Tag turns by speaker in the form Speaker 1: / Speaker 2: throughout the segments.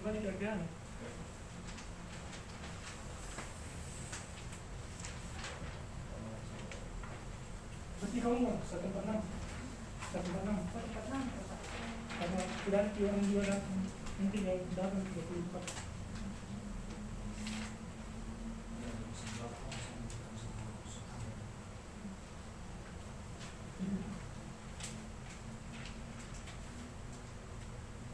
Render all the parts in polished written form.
Speaker 1: balik kerjaan. Berarti kamu mau 146. 146. Karena sudah orang juga datang. Mungkin yang datang 34.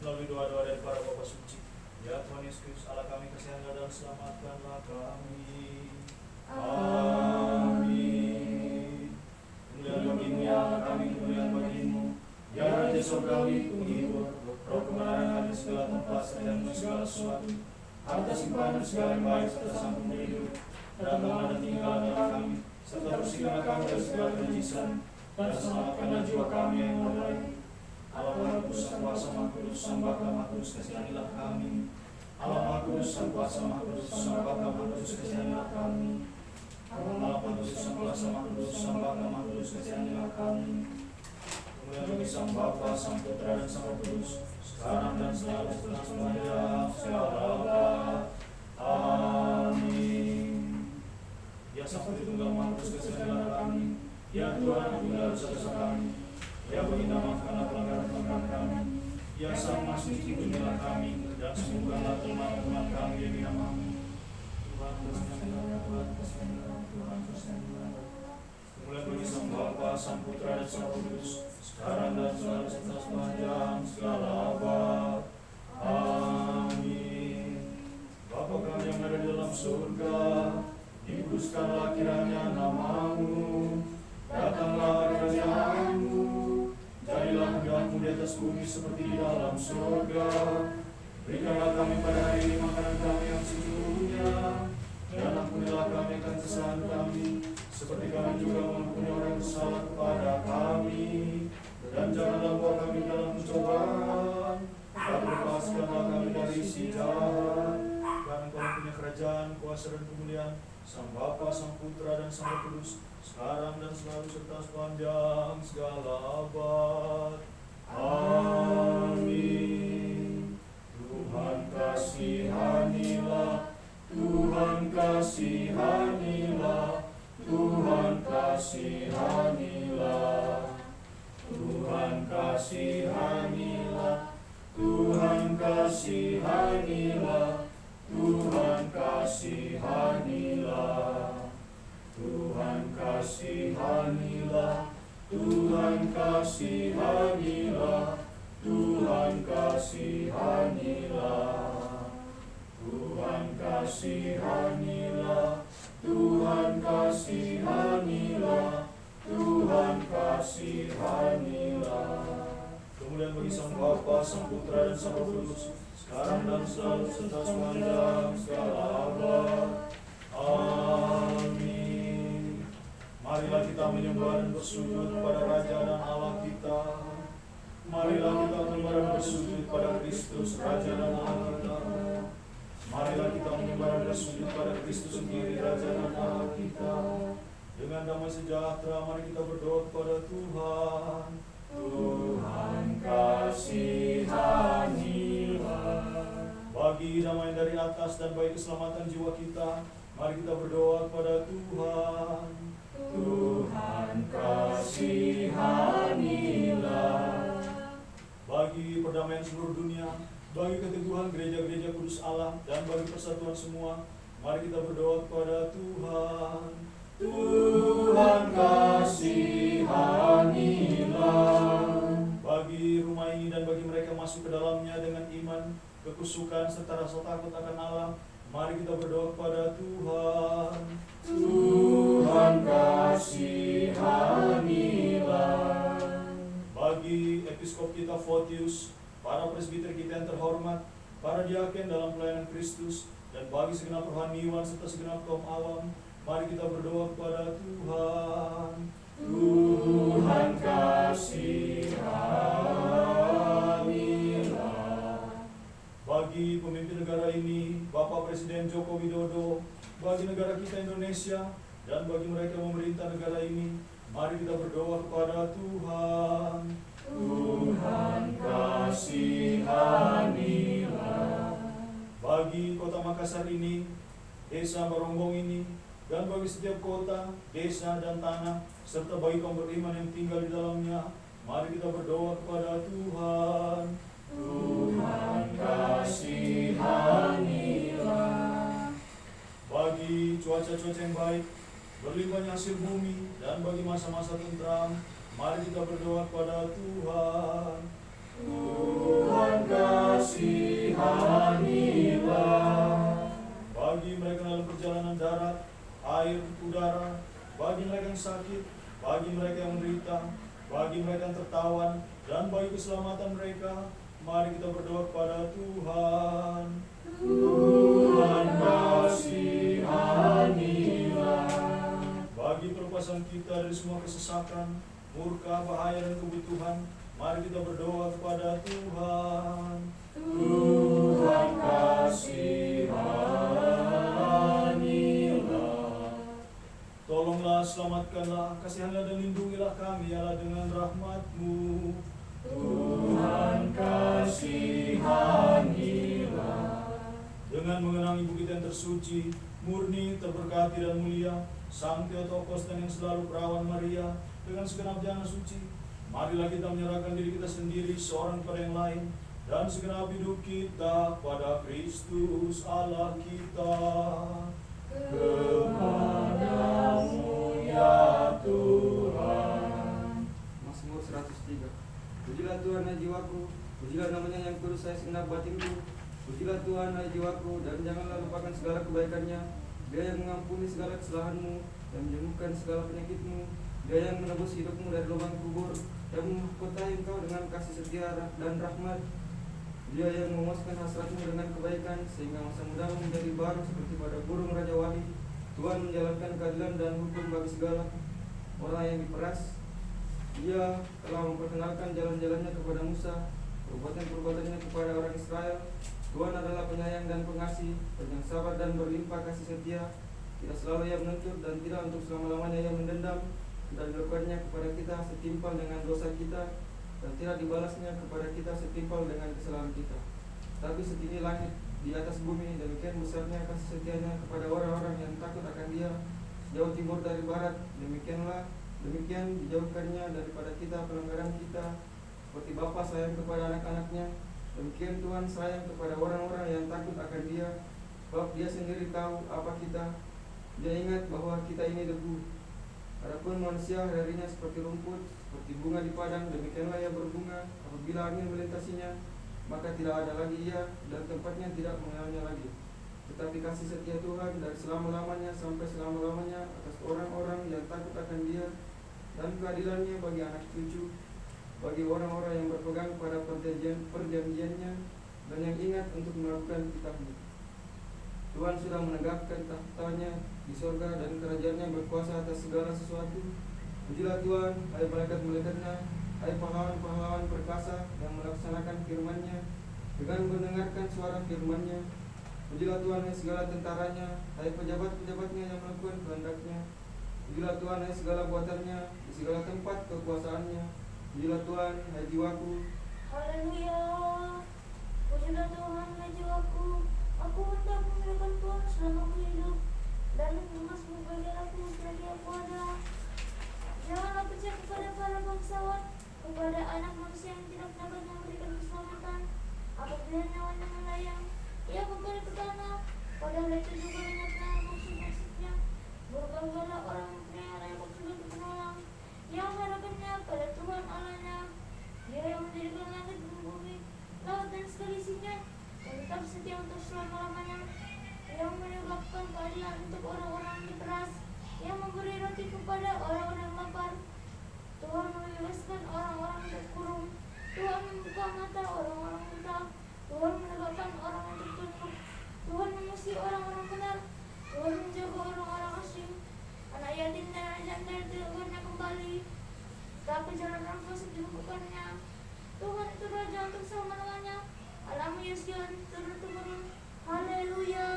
Speaker 2: Melalui doa-doa dari para Bapa Suci, ya Tuhan Yesus Kristus Allah kami, kasihanlah dan selamatkanlah kami. Amin. Kemuliaan bagimu ya Allah kami, kemuliaan bagimu ya Raja Surgawi, penghibur, Roh kebenaran di segala tempat, dan segala sesuatu, harta simpanan segala yang baik serta sang pemberi hidup, datanglah dan tinggallah dalam kami, serta bersihkanlah kami dari segala kenajisan, dan selamatkanlah jiwa kami yang memadai. Allah Maha Kudus, Sang Kuasa Maha Kudus, Sang Bapa Maha Kudus, kasihanilah kami. Allah Maha Kudus, Sang Kuasa Maha Kudus, Sang Bapa Maha Kudus, kasihanilah kami. Allah Maha Kudus, Sang Kuasa Maha Kudus, Sang Bapa Maha Kudus, kasihanilah kami. Kemuliaan bagi Sang Bapa, Sang Putra dan Sang Roh Kudus, sekarang dan selalu sepanjang segala abad. Amin. Ya Sang Tritunggal Maha Kudus, kasihanilah kami. Ya Tuhan, ampunilah dosa-dosa kami. Ya Baginda, maafkanlah pelanggaran-pelanggaran kami. Ya Sang Maha Suci, lindungilah kami, dan sembuhkanlah kelemahan-kelemahan kami demi nama-Mu. Tuhan kasihanilah, Tuhan kasihanilah, Tuhan kasihanilah. Kemuliaan bagi Sang Bapa, Sang Putra dan Sang Roh Kudus, sekarang dan selalu serta sepanjang segala abad. Amin. Bapa kami yang ada di dalam surga, dikuduskanlah kiranya nama-Mu. Datanglah kerajaan-Mu. Jadilah kehendak-Mu di atas bumi seperti di dalam surga. Berikanlah kami pada hari ini makanan kami yang secukupnya, dan ampunilah kami akan kesalahan kami, seperti kami juga mengampuni orang yang bersalah kepada kami. Dan janganlah bawa kami dalam pencobaan, tapi lepaskanlah kami dari si jahat. Karena Kau punya kerajaan, kuasa dan kemuliaan, Sang Bapa, Sang Putra dan Sang Roh Kudus, sekarang dan selalu serta sepanjang segala abad. Amin. Tuhan kasihanilah, Tuhan kasihanilah, Tuhan kasihanilah, Tuhan kasihanilah, Tuhan kasihanilah, Tuhan kasihanilah. Tuhan kasihanilah, Tuhan kasihanilah, Tuhan kasihanilah, Tuhan kasihanilah, Tuhan kasihanilah, Tuhan kasihanilah. Kemuliaan bagi Sang Bapa, Sang Putra dan Sang Roh Kudus, sekarang dan selalu serta sepanjang segala abad. Amin. Marilah kita menyembah dan bersujud pada Raja dan Allah kita. Marilah kita menyembah dan bersujud pada Kristus, Raja dan Allah kita. Marilah kita menyembah dan bersujud pada Kristus sendiri, Raja dan Allah kita. Dengan damai sejahtera, mari kita berdoa kepada Tuhan. Tuhan kasihanilah. Bagi damai dari atas dan bagi keselamatan jiwa kita, mari kita berdoa kepada Tuhan. Tuhan kasihanilah. Bagi perdamaian seluruh dunia, bagi keteguhan gereja-gereja kudus Allah, dan bagi persatuan semua, mari kita berdoa kepada Tuhan. Tuhan kasihanilah. Bagi rumah ini dan bagi mereka masuk ke dalamnya dengan iman, kekusukan serta rasa takut akan Allah, mari kita berdoa kepada Tuhan. Tuhan kasihanilah. Bagi episkop kita Fotius, para presbiter kita yang terhormat, para diaken dalam pelayanan Kristus, dan bagi segenap rohaniwan serta segenap kaum awam, mari kita berdoa kepada Tuhan. Tuhan kasihanilah. Bagi pemimpin negara ini, Bapak Presiden Joko Widodo, bagi negara kita Indonesia, dan bagi mereka yang memerintah negara ini, mari kita berdoa kepada Tuhan. Tuhan kasihanilah. Makassar ini, desa Barongbong ini, dan bagi setiap kota, desa, dan tanah, serta bagi kaum beriman yang tinggal di dalamnya. Mari kita berdoa kepada Tuhan. Tuhan kasihanilah. Bagi cuaca-cuaca yang baik, berlimpahnya hasil bumi, dan bagi masa-masa tentram, mari kita berdoa kepada Tuhan. Tuhan kasihanilah. Bagi mereka dalam perjalanan darat, air, udara, bagi mereka yang sakit, bagi mereka yang menderita, bagi mereka yang tertawan, dan bagi keselamatan mereka, mari kita berdoa kepada Tuhan. Tuhan kasihanilah. Bagi perlepasan kita dari semua kesesakan, murka, bahaya, dan kebutuhan, mari kita berdoa kepada Tuhan. Tuhan kasihanilah. Tolonglah, selamatkanlah, kasihanlah dan lindungilah kami, Allah, dengan rahmat-Mu. Tuhan kasihanilah. Dengan mengenang ibu kita yang tersuci, murni, terberkati dan mulia, Sang Theotokos dan yang selalu perawan Maria, dengan segenap jana suci, marilah kita menyerahkan diri kita sendiri seorang kepada yang lain, dan segenap hidup kita pada Kristus Allah kita. Kepadamu ya Tuhan.
Speaker 3: Mazmur 103. Pujilah Tuhan hai jiwaku, pujilah namanya yang kudus hai segenap batinku. Pujilah Tuhan hai jiwaku, dan janganlah lupakan segala kebaikannya. Dia yang mengampuni segala kesalahanmu dan menyembuhkan segala penyakitmu. Dia yang menebus hidupmu dari lubang kubur, yang memahkotai engkau dengan kasih setia dan rahmat. Dia yang memuaskan hasratmu dengan kebaikan, sehingga masa mudamu menjadi baru seperti pada burung Raja Wali. Tuhan menjalankan keadilan dan hukum bagi segala orang yang diperas. Dia telah memperkenalkan jalan-jalannya kepada Musa, perbuatan-perbuatannya kepada orang Israel. Tuhan adalah penyayang dan pengasih, yang sabar dan berlimpah kasih setia. Tidak selalu ia menuntut dan tidak untuk selama-lamanya ia mendendam. Tidak dilakukannya kepada kita setimpal dengan dosa kita, dan tidak dibalasnya kepada kita setimpal dengan kesalahan kita. Tapi setinggi langit di atas bumi, demikian besarnya kasih setianya kepada orang-orang yang takut akan Dia. Jauh timur dari barat, demikian dijauhkannya daripada kita pelanggaran kita. Seperti Bapa sayang kepada anak-anaknya, demikian Tuhan sayang kepada orang-orang yang takut akan Dia. Sebab Dia sendiri tahu apa kita. Dia ingat bahwa kita ini debu. Adapun manusia harinya seperti rumput, seperti bunga di padang, demikianlah ia berbunga. Apabila angin melintasinya, maka tidak ada lagi ia, dan tempatnya tidak mengenalnya lagi. Tetapi kasih setia Tuhan dari selama-lamanya sampai selama-lamanya atas orang-orang yang takut akan Dia, dan keadilannya bagi anak cucu, bagi orang-orang yang berpegang pada perjanjiannya, dan yang ingat untuk melakukan kitabnya. Tuhan sudah menegakkan tahtanya di sorga, dan kerajaannya berkuasa atas segala sesuatu. Pujilah Tuhan, hai malaikat-malaikatnya, hai pahlawan-pahlawan perkasa yang melaksanakan firman-Nya dengan mendengarkan suara firman-Nya. Pujilah Tuhan, hai segala tentaranya, hai pejabat-pejabatnya yang melakukan kehendak-Nya. Pujilah Tuhan, hai segala buatannya, di segala tempat kekuasaan-Nya. Pujilah Tuhan, hai jiwaku.
Speaker 4: Haleluya. Pujilah Tuhan, hai jiwaku. Aku hendak memuliakan Tuhan selama aku hidup, dan mengemasmu bagian aku selagi aku ada. Janganlah percaya kepada para bangsawan, kepada anak manusia yang tidak dapat memberikan keselamatan. Apabila nyawanya melayang, ia kembali ke tanah. Padahal itu juga banyaknya maksud-maksudnya. Berbahagialah orang yang mempunyai yang sebagai penolong, yang harapannya pada Tuhan Allahnya. Dia yang menjadikan langit dan bumi, laut dan segala isinya, dan tetap setia untuk selama-lamanya. Yang menyebabkan keadilan untuk orang-orang yang diperas, yang memberi roti kepada orang-orang yang lapar. Tuhan membebaskan orang-orang yang terkurung. Tuhan membuka mata orang-orang buta. Tuhan menegakkan orang yang tertunduk. Tuhan mengusir orang-orang benar. Tuhan menjaga orang-orang asing. Anak yatim dan anak janda diteguhnya kembali, tapi jalan orang fasik dibukukannya. Tuhan itu raja untuk selama-lamanya. Alam Yesus turun-temurun. Haleluya.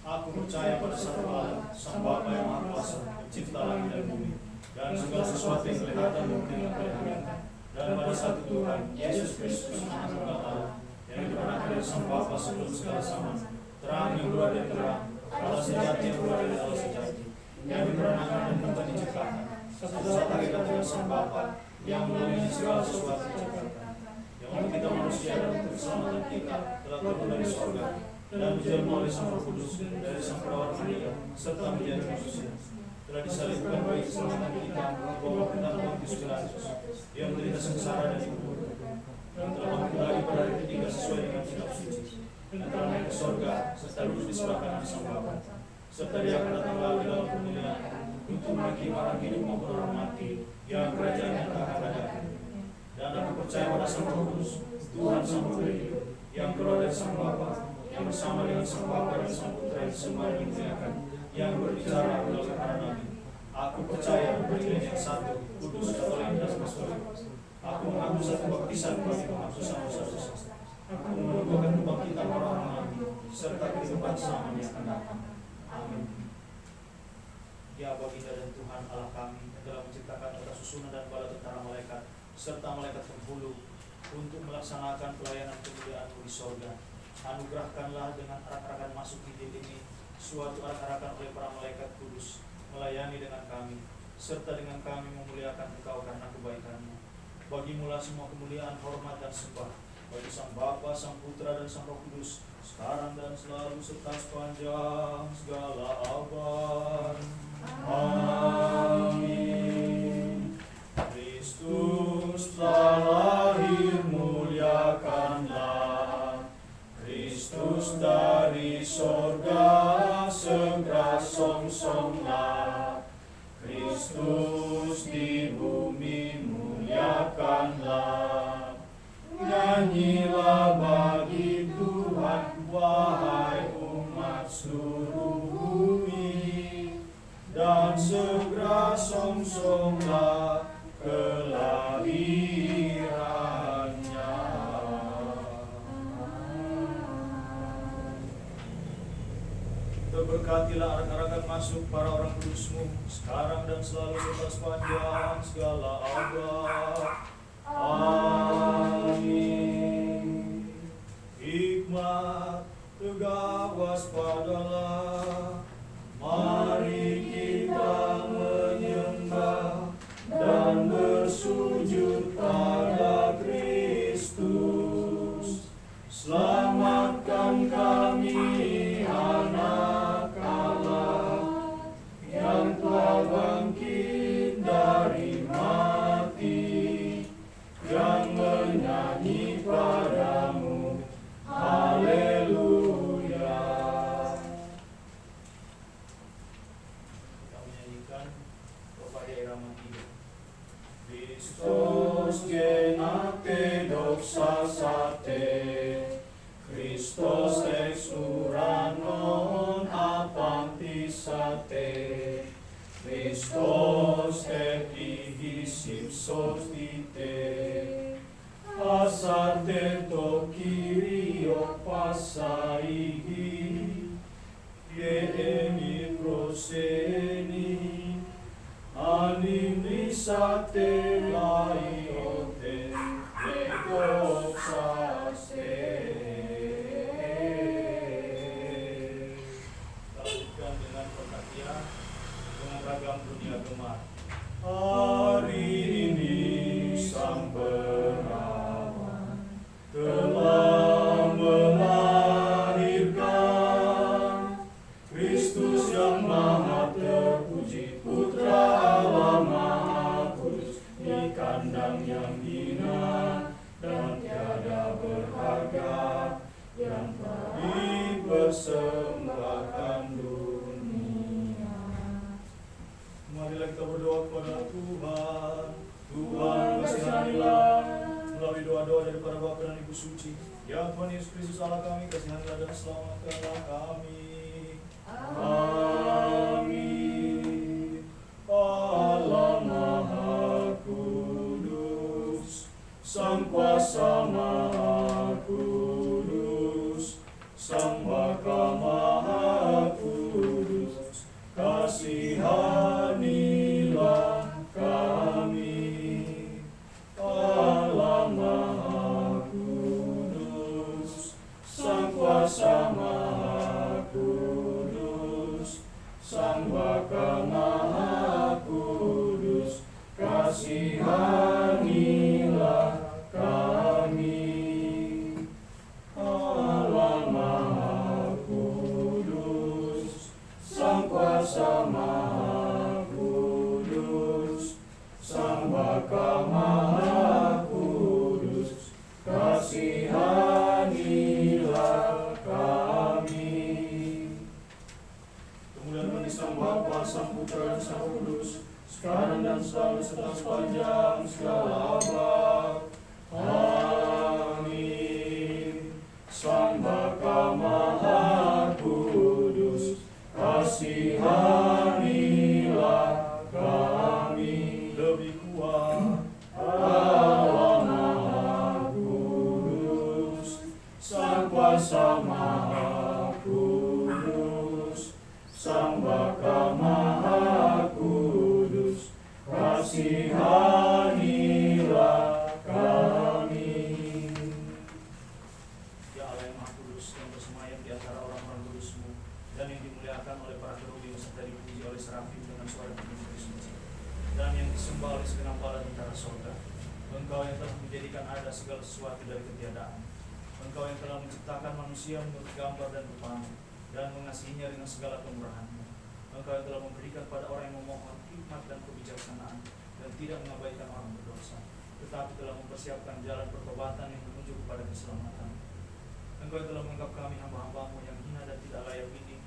Speaker 2: Aku percaya pada satu Allah, Sang Bapa yang Maha Kuasa, Pencipta langit dan bumi, dan segala sesuatu yang kelihatan dan tidak kelihatan, dan pada satu Tuhan, Yesus Kristus, Anak Allah, yang dibenarkan dari Sang Bapa sebelum segala zaman, terang yang keluar dari terang, Allah sejati yang keluar dari Allah sejati, yang diperankan dan tempat diciptakan, satu-satu hakikat dengan Sang Bapa, yang mengelilingi segala sesuatu diciptakan, yang untuk kita manusia dan untuk keselamatan kita telah turun dari surga dan dijelma oleh Sang Roh Kudus dari Sang Perawat Maria serta menjadi manusia, telah disalibkan bagi keselamatan kita di bawah pemerintahan Pontius Pilatus, yang menderita sengsara dan dikubur, yang telah bangkit lagi pada hari ketiga sesuai dengan kitab suci, dan telah naik ke surga serta duduk di sebelah kanan Sang Bapa, serta Dia akan datang lagi dalam kemuliaan untuk menghakimi orang hidup maupun orang mati, yang kerajaannya tak akan ada. Dan aku percaya pada Sang Roh Kudus, Tuhan Sang Pemberi hidup, yang keluar dari Sang Bapa, yang bersama dengan Sang Bapa dan Sang Putra yang sembah dan dimuliakan, yang berbicara melalui para nabi. Aku percaya pada Gereja yang satu, kudus, katolik, dan apostolik. Aku mengaku satu baptisan bagi penghapusan dosa-dosa. Aku mengukuhkan kebangkitan orang-orang mati, serta kehidupan selamanya akan datang. Amin. Ya baginda dan Tuhan Allah kami, yang telah menciptakan atas susunan dan bala tentara malaikat, serta malaikat penghulu, untuk melaksanakan pelayanan kemuliaan-Mu di sorga. Anugerahkanlah dengan arak-arakan masuk Injil ini, suatu arak-arakan oleh para malaikat kudus, melayani dengan kami, serta dengan kami memuliakan Engkau karena kebaikan-Mu. Bagimulah semua kemuliaan, hormat, dan sembah, bagi Sang Bapa, Sang Putra, dan Sang Roh Kudus, sekarang dan selalu serta sepanjang segala abad. Amin. Kristus telah lahir, muliakanlah. Kristus dari sorga segera songsonglah. Kristus di bumi muliakanlah. Nyanyilah bagi Tuhan, wahai umat seluruh bumi, dan segera songsonglah kelahirannya. Terberkatilah arak-arakan masuk para orang kudus-Mu, sekarang dan selalu serta sepanjang segala abad. Amin. Hikmat, tegak waspadalah, mari kita menyembah dan bersujud pada Kristus. Selamatkan kami anak Allah yang telah bangkit dari mati, yang menyanyi padamu haleluya. Kita menyanyikan kepada irama 3. Kristus genate doxa sate, Christos ex uranon apantisate, Christos et ihis ipsos dite, asate to Kyrio passaihi, emi proseni, animisate laiote, doxaste. Lanjutkan dengan perhatian dengan ragam dunia gemar. Hari ini Sang Perawan telah melahirkan Kristus yang Maha Terpuji, Putra Allah Maha Kudus, di kandang yang hina dan tiada berharga, yang dipersembahkan dunia. Marilah kita berdoa kepada Tuhan. Tuhan kasihanilah melalui doa-doa dari para Bapa dan Ibu Suci. Ya Tuhan Yesus Kristus Allah kami, kasihanilah dan selamatkanlah kami. Amin. Allah Maha Kudus, Sang Kuasa Maha Kudus, Sang Bapa Maha Kudus, kasihanilah kami. Allah Maha Kudus, Sang Kuasa Maha kasihanilah kami. Kemuliaan bagi Sang Bapa, Sang Putra, dan Sang Roh Kudus, sekarang dan selalu serta sepanjang segala abad. Amin. Sang Bapa Maha Kudus, kasihanilah kami. Lebih kuat Allah Maha Kudus, Sang Kuasa Maha Kudus, Sang Bapa Maha Kudus, kasihanilah kami. Ya Allah yang Maha Kudus, yang bersemayam di antara orang-orang kudus-Mu, dan yang dimuliakan oleh para kerubi serta dipuji oleh serafim dengan suara penuh Kristus, dan yang disembah oleh segenap bala tentara sorga. Engkau yang telah menjadikan ada segala sesuatu dari ketiadaan. Engkau yang telah menciptakan manusia menurut gambar dan rupa-Mu, dan mengasihinya dengan segala kemurahan-Mu. Engkau yang telah memberikan pada orang yang memohon hikmat dan kebijaksanaan, dan tidak mengabaikan orang berdosa, tetapi telah mempersiapkan jalan pertobatan yang menuju kepada keselamatan. Engkau yang telah menganggap kami hamba-hamba-Mu yang hina dan tidak layak ini,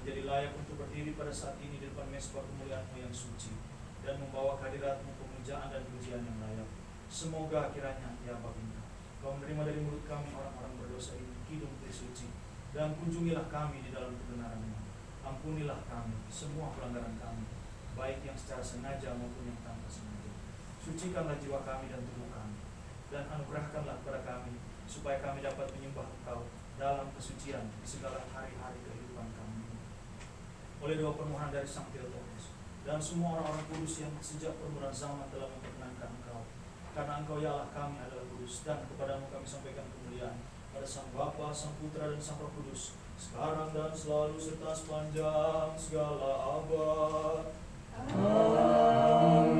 Speaker 2: menjadi layak untuk berdiri pada saat ini di depan mezbah kemuliaan-Mu yang suci, dan membawa kehadirat-Mu pemujaan dan pujian yang layak. Semoga kiranya, ya Baginda, Kau menerima dari mulut kami orang-orang berdosa ini kidung trisuci, dan kunjungilah kami di dalam kebenaran-Mu. Ampunilah kami semua pelanggaran kami, baik yang secara sengaja maupun yang tanpa sengaja. Sucikanlah jiwa kami dan tubuh kami, dan anugerahkanlah kepada kami, supaya kami dapat menyembah Engkau dalam kesucian di segala hari-hari kehidupan kami. Oleh doa permohonan dari Sang Theotokos dan semua orang-orang kudus yang sejak permulaan zaman telah memperkenankan Engkau, karena Engkau ya Allah kami adalah kudus, dan kepadamu kami sampaikan kemuliaan pada Sang Bapa, Sang Putra, dan Sang Roh Kudus, sekarang dan selalu serta sepanjang segala abad.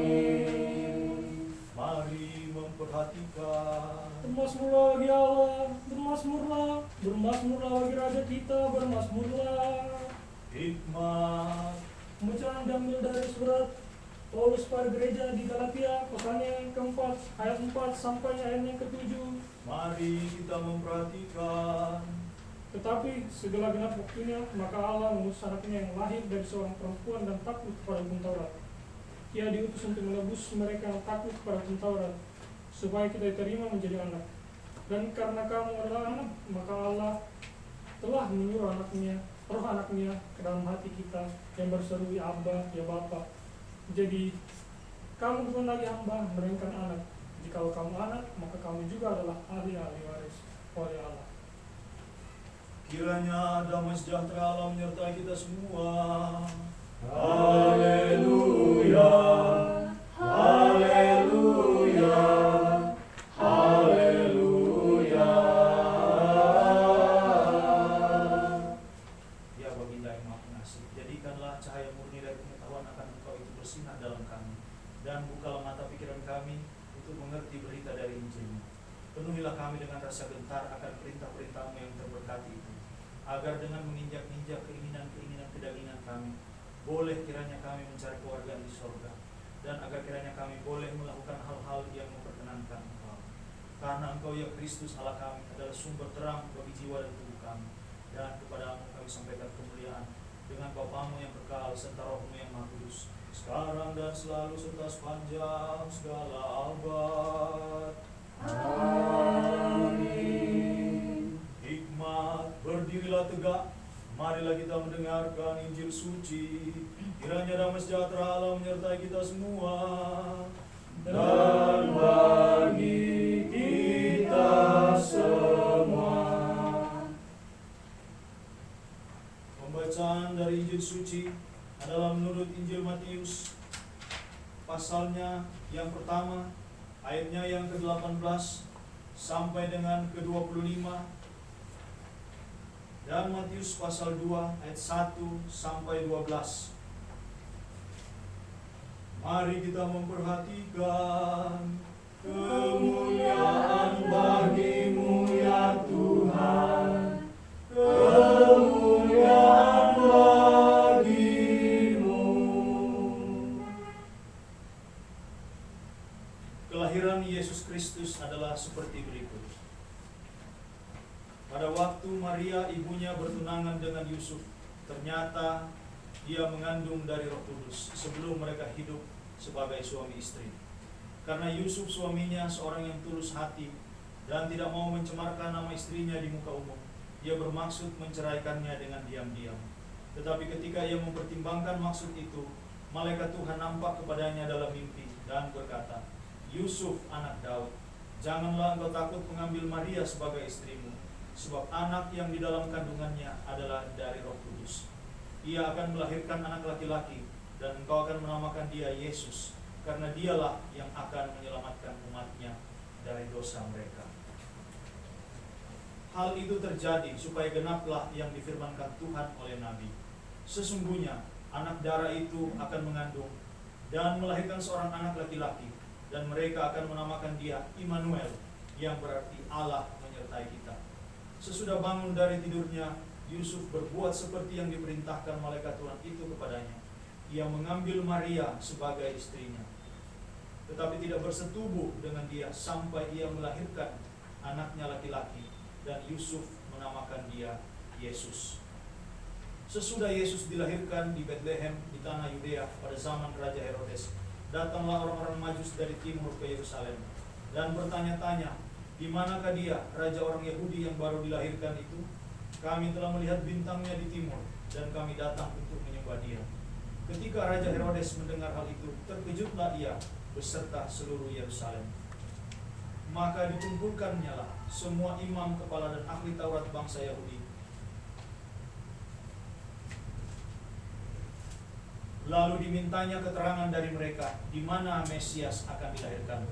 Speaker 2: Amin. Mari memperhatikan.
Speaker 1: Bermasmurlah bagi Allah, bermasmurlah, bermasmurlah bagi Raja kita, bermasmurlah.
Speaker 2: Hikmat.
Speaker 1: Pembacaan diambil dari surat Paulus pada gereja di Galatia, pasalnya yang keempat, ayat 4 sampai ayat yang ke-7.
Speaker 2: Mari kita memperhatikan.
Speaker 1: Tetapi segala genap waktunya, maka Allah mengutus anaknya yang lahir dari seorang perempuan dan takluk kepada hukum Taurat. Ia diutus untuk menebus mereka yang takluk kepada hukum Taurat, supaya kita diterima menjadi anak. Dan karena kamu adalah anak, maka Allah telah menyuruh roh anaknya ke dalam hati kita yang berseru, ya Abba, ya Bapa. Jadi kamu bukan lagi hamba, melainkan anak. Jikalau kamu anak, maka kamu juga adalah ahli-ahli waris oleh Allah.
Speaker 2: Kiranya damai sejahtera Allah menyertai kita semua. Haleluya, haleluya, haleluya. Ya Baginda yang Maha Pengasih, jadikanlah cahaya murni dari pengetahuan akan Engkau itu bersinar dalam kami, dan bukalah mata pikiran kami untuk mengerti berita dari Injil-Mu. Penuhilah kami dengan rasa gentar akan perintah-perintah-Mu yang terberkati itu, agar dengan menginjak-injak keinginan-keinginan kedagingan kami, boleh kiranya kami mencari keluargaan di sorga, dan agar kiranya kami boleh melakukan hal-hal yang memperkenankan Engkau. Karena Engkau ya Kristus Allah kami adalah sumber terang bagi jiwa dan tubuh kami, dan kepadamu kami sampaikan kemuliaan dengan Bapa-Mu yang kekal serta Roh-Mu yang Maha Kudus, sekarang dan selalu serta sepanjang segala abad. Amin. Hikmat, berdirilah tegak, marilah kita mendengarkan Injil suci. Kiranya damai sejahtera Allah menyertai kita semua, dan bagi kita semua. Pembacaan dari Injil suci adalah menurut Injil Matius, pasalnya yang pertama, ayatnya yang ke-18 sampai dengan ke-25, dan Matius pasal 2 ayat 1 sampai 12. Mari kita memperhatikan. Kemuliaan bagi-Mu ya Tuhan, kemuliaan bagi-Mu. Kelahiran Yesus Kristus adalah seperti berikut. Pada waktu Maria ibunya bertunangan dengan Yusuf, ternyata dia mengandung dari Roh Kudus sebelum mereka hidup sebagai suami istri. Karena Yusuf suaminya seorang yang tulus hati dan tidak mau mencemarkan nama istrinya di muka umum, ia bermaksud menceraikannya dengan diam-diam. Tetapi ketika ia mempertimbangkan maksud itu, malaikat Tuhan nampak kepadanya dalam mimpi dan berkata, Yusuf anak Daud, janganlah engkau takut mengambil Maria sebagai istrimu, sebab anak yang di dalam kandungannya adalah dari Roh Kudus. Ia akan melahirkan anak laki-laki, dan engkau akan menamakan dia Yesus, karena dialah yang akan menyelamatkan umatnya dari dosa mereka. Hal itu terjadi supaya genaplah yang difirmankan Tuhan oleh Nabi. Sesungguhnya anak darah itu akan mengandung dan melahirkan seorang anak laki-laki, dan mereka akan menamakan dia Immanuel, yang berarti Allah menyertai kita. Sesudah bangun dari tidurnya, Yusuf berbuat seperti yang diperintahkan malaikat Tuhan itu kepadanya. Ia mengambil Maria sebagai istrinya, tetapi tidak bersetubuh dengan dia sampai ia melahirkan anaknya laki-laki, dan Yusuf menamakan dia Yesus. Sesudah Yesus dilahirkan di Bethlehem di tanah Yudea pada zaman Raja Herodes, datanglah orang-orang Majus dari timur ke Yerusalem dan bertanya-tanya, di manakah dia, raja orang Yahudi yang baru dilahirkan itu? Kami telah melihat bintangnya di timur, dan kami datang untuk menyembah dia. Ketika Raja Herodes mendengar hal itu, terkejutlah ia beserta seluruh Yerusalem. Maka dikumpulkannya lah semua imam, kepala, dan ahli Taurat bangsa Yahudi. Lalu dimintanya keterangan dari mereka di mana Mesias akan dilahirkan.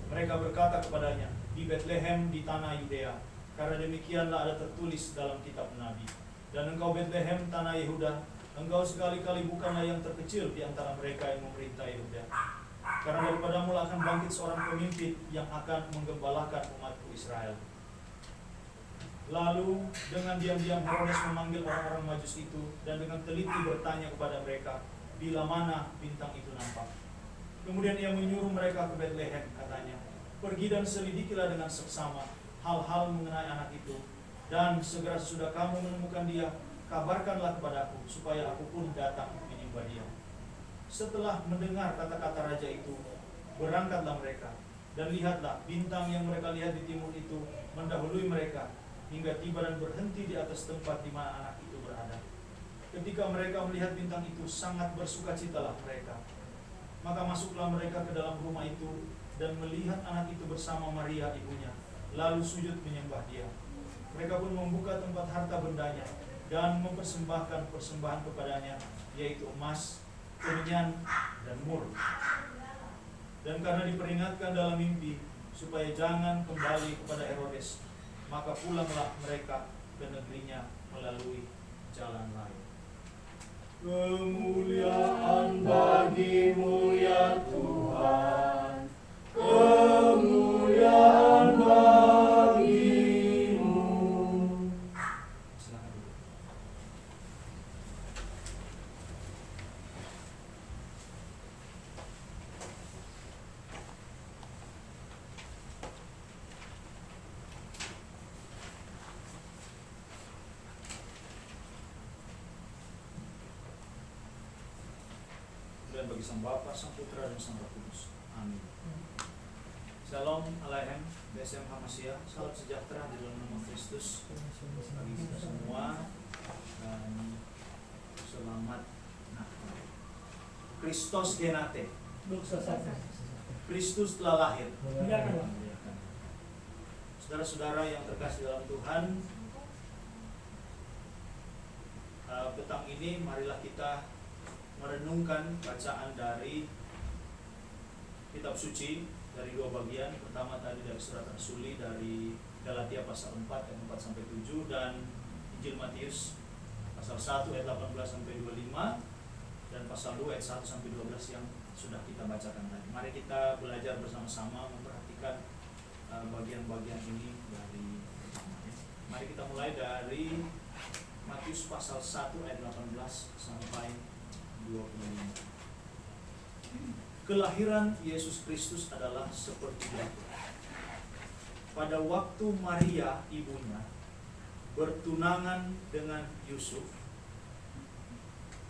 Speaker 2: Mereka berkata kepadanya, di Bethlehem di tanah Yudea, karena demikianlah ada tertulis dalam kitab Nabi. Dan engkau Bethlehem tanah Yehuda, engkau sekali-kali bukanlah yang terkecil di antara mereka yang memerintah Yehuda. Karena daripadamu akan bangkit seorang pemimpin yang akan menggembalakan umatku Israel. Lalu dengan diam-diam Herodes memanggil orang-orang Majus itu dan dengan teliti bertanya kepada mereka, bila mana bintang itu nampak. Kemudian ia menyuruh mereka ke Bethlehem, katanya, pergi dan selidikilah dengan seksama hal-hal mengenai anak itu, dan segera sesudah kamu menemukan dia, kabarkanlah kepadaku, supaya aku pun datang menyembah dia. Setelah mendengar kata-kata raja itu, berangkatlah mereka, dan lihatlah bintang yang mereka lihat di timur itu mendahului mereka, hingga tiba dan berhenti di atas tempat di mana anak itu berada. Ketika mereka melihat bintang itu, sangat bersukacitalah mereka. Maka masuklah mereka ke dalam rumah itu, dan melihat anak itu bersama Maria ibunya, lalu sujud menyembah dia. Mereka pun membuka tempat harta bendanya, dan mempersembahkan persembahan kepadanya, yaitu emas, kemenyan, dan mur. Dan karena diperingatkan dalam mimpi, supaya jangan kembali kepada Herodes, maka pulanglah mereka ke negerinya melalui jalan lain. Kemuliaan bagimu ya Tuhan, kemuliaan bagimu. Silakan duduk. Dan bagi Sang Bapa, Sang Putra, dan Sang Roh Kudus. Amin. Shalom Aleichem, BSM Hamasia, salam sejahtera di dalam nama Kristus bagi kita semua, dan selamat Natal. Kristus genate, Kristus telah lahir. Saudara-saudara yang terkasih dalam Tuhan, petang ini marilah kita merenungkan bacaan dari kitab suci dari dua bagian. Pertama tadi dari surat Rasuli dari Galatia pasal 4 ayat 4 sampai 7, dan Injil Matius pasal 1 ayat 18 sampai 25, dan pasal 2 ayat 1 sampai 12 yang sudah kita bacakan tadi. Mari kita belajar bersama-sama memperhatikan bagian-bagian ini dari pertamanya. Mari kita mulai dari Matius pasal 1 ayat 18 sampai 25. Kelahiran Yesus Kristus adalah seperti berikut. Pada waktu Maria ibunya bertunangan dengan Yusuf,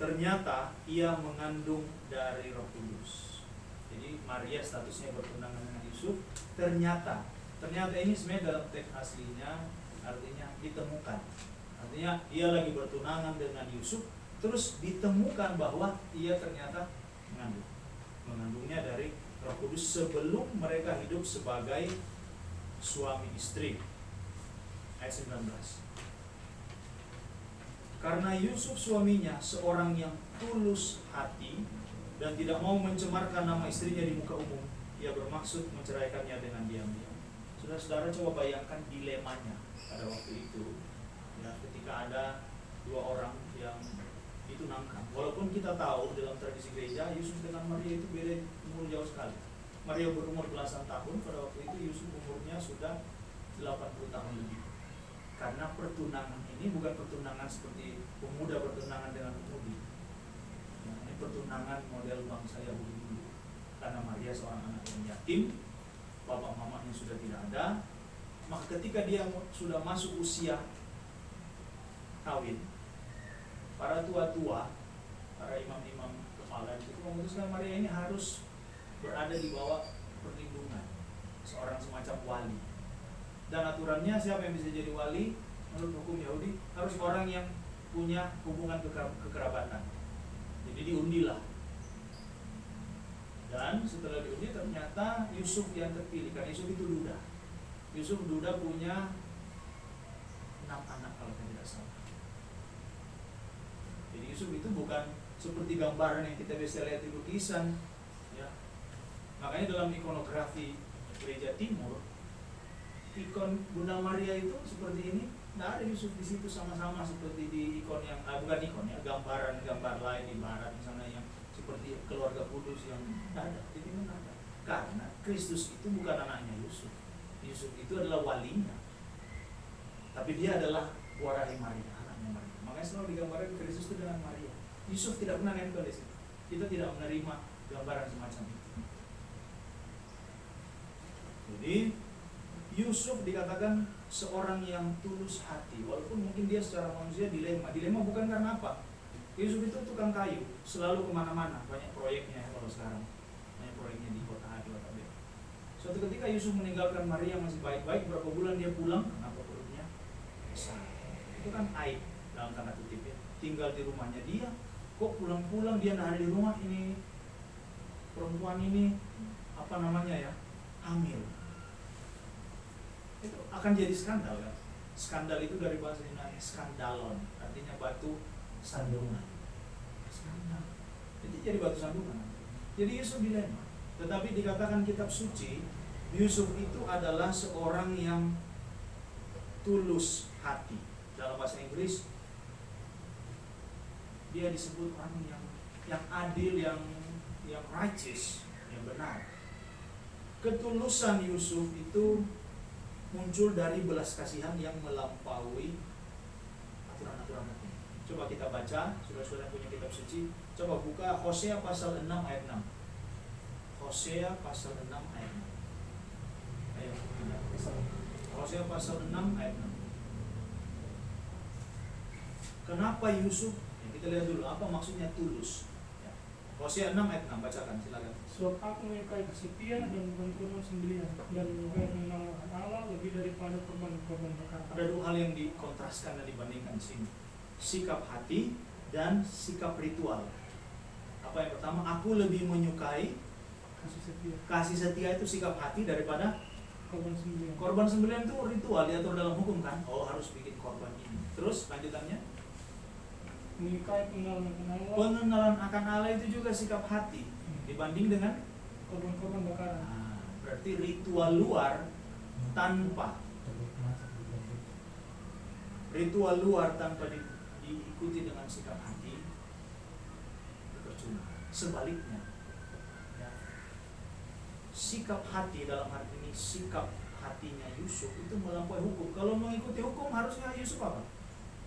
Speaker 2: ternyata ia mengandung dari Roh Kudus. Jadi Maria statusnya bertunangan dengan Yusuf, ternyata ini sebenarnya dalam teks aslinya artinya ditemukan. Artinya ia lagi bertunangan dengan Yusuf, terus ditemukan bahwa ia ternyata mengandungnya dari Roh Kudus sebelum mereka hidup sebagai suami istri. Ayat 19. Karena Yusuf suaminya seorang yang tulus hati dan tidak mau mencemarkan nama istrinya di muka umum, ia bermaksud menceraikannya dengan diam-diam. Saudara-saudara, coba bayangkan dilemanya pada waktu itu, ya, ketika ada dua orang yang ditunangkan. Walaupun kita tahu dalam tradisi gereja Yusuf dengan Maria itu beda umur jauh sekali. Maria berumur belasan tahun, pada waktu itu Yusuf umurnya sudah 80 tahun lebih. Karena pertunangan ini bukan pertunangan seperti pemuda bertunangan dengan pemudi. Ya, ini pertunangan model bangsa Yahudi dulu. Karena Maria seorang anak yang yatim, bapak mamanya sudah tidak ada, maka ketika dia sudah masuk usia kawin, para tua-tua, para imam-imam kepala itu memutuskan Maria ini harus berada di bawah perlindungan seorang semacam wali. Dan aturannya siapa yang bisa jadi wali menurut hukum Yahudi? Harus orang yang punya hubungan kekerabatan. Jadi diundilah. Dan setelah diundi ternyata Yusuf yang terpilih, karena Yusuf itu duda. Yusuf duda punya 6 anak kalau tidak salah. Jadi Yusuf itu bukan seperti gambaran yang kita bisa lihat di lukisan, ya. Makanya dalam ikonografi gereja timur, ikon Bunda Maria itu seperti ini, tidak ada Yusuf di situ sama-sama seperti di ikon yang bukan ikon ya, gambar lain di barat misalnya yang seperti keluarga kudus yang tidak ada, jadi tidak ada. Karena Kristus itu bukan anaknya Yusuf. Yusuf itu adalah walinya, tapi dia adalah warahi Maria, anaknya Maria. Makanya selalu digambarkan Kristus itu dengan Maria. Yusuf tidak pernah nempel di situ. Kita tidak menerima gambaran semacam itu. Jadi Yusuf dikatakan seorang yang tulus hati, walaupun mungkin dia secara manusia dilema bukan karena apa? Yusuf itu tukang kayu, selalu kemana-mana, banyak proyeknya ya, kalau sekarang banyak proyeknya di kota A, di kota B. Suatu ketika Yusuf meninggalkan Maria masih baik-baik, berapa bulan dia pulang, kenapa perutnya besar? Itu kan aib dalam tanda kutip ya. Tinggal di rumahnya dia, kok pulang-pulang dia nggak ada di rumah, ini perempuan ini hamil. Itu akan jadi skandal kan? Skandal itu dari bahasa Yunani skandalon, artinya batu sandungan. Skandal. Jadi batu sandungan. Jadi Yusuf dilema. Tetapi dikatakan kitab suci, Yusuf itu adalah seorang yang tulus hati. Dalam bahasa Inggris dia disebut orang yang adil, yang righteous, yang benar. Ketulusan Yusuf itu muncul dari belas kasihan yang melampaui aturan-aturan hukum. Coba kita baca, saudara-saudara punya kitab suci, coba buka Hosea pasal 6 ayat 6. Hosea pasal 6 ayat 6. Ayo, Hosea pasal 6 ayat 6. Kenapa Yusuf? Ya, kita lihat dulu apa maksudnya tulus. Ya. Hosea 6 ayat 6, bacakan silakan.
Speaker 1: Sebab aku menyukai kesepian dan bukan kurban sembelihan, dan menyukai mengenal Allah lebih daripada korban-korban bakar.
Speaker 2: Ada dua hal yang dikontraskan dan dibandingkan di sini. Sikap hati dan sikap ritual. Apa yang pertama? Aku lebih menyukai kasih setia itu sikap hati daripada
Speaker 1: korban sembelihan.
Speaker 2: Korban sembelihan itu ritual, diatur dalam hukum kan? Oh, harus bikin korban ini. Terus lanjutannya?
Speaker 1: Menyukai pengenalan akan Allah.
Speaker 2: Pengenalan akan Allah itu juga sikap hati dibanding dengan
Speaker 1: korban-korban bakaran.
Speaker 2: Nah, berarti ritual luar tanpa diikuti dengan sikap hati itu percuma. Sebaliknya, ya, sikap hati dalam hal ini, sikap hatinya Yusuf itu melampaui hukum. Kalau mengikuti hukum harusnya Yusuf apa?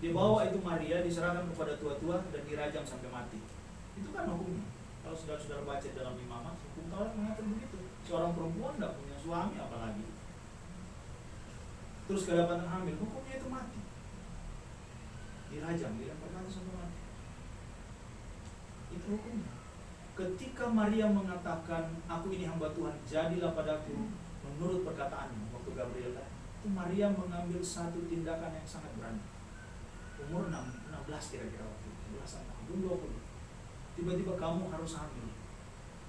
Speaker 2: Dibawa itu Maria, diserahkan kepada tua-tua dan dirajam sampai mati. Itu kan hukumnya. Kalau saudara-saudara baca dalam Imamat, hukum Taurat mengatur begitu. Seorang perempuan tidak punya suami apalagi, terus kedapatan hamil, hukumnya itu mati. dirajam, dilempar ke atas sampai mati. Itu hukumnya. Ketika Maria mengatakan, aku ini hamba Tuhan, jadilah padaku menurut perkataanmu, waktu Gabriel datang, itu Maria mengambil satu tindakan yang sangat berani. Umur 16 kira-kira waktu itu, belasan tahun, belum 20. Tiba-tiba kamu harus hamil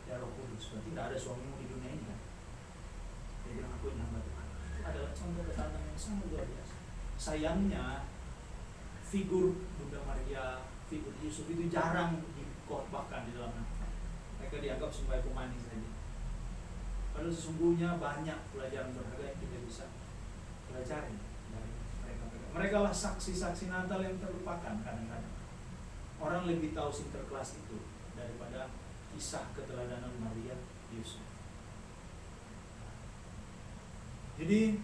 Speaker 2: ya Roh Kudus, berarti tidak ada suamimu di dunia ini kan. Dia bilang, aku ini hamba Tuhan. Itu adalah contoh ketaatan yang sangat luar biasa. Sayangnya figur Bunda Maria, figur Yusuf itu jarang dikotbahkan di dalam Alkitab. Mereka dianggap sebagai pemanis saja. Padahal sesungguhnya banyak pelajaran berharga yang kita bisa pelajari dari mereka. Mereka lah saksi-saksi Natal yang terlupakan kadang-kadang. Orang lebih tahu Sinterklas itu daripada kisah keteladanan Maria Yusuf. Jadi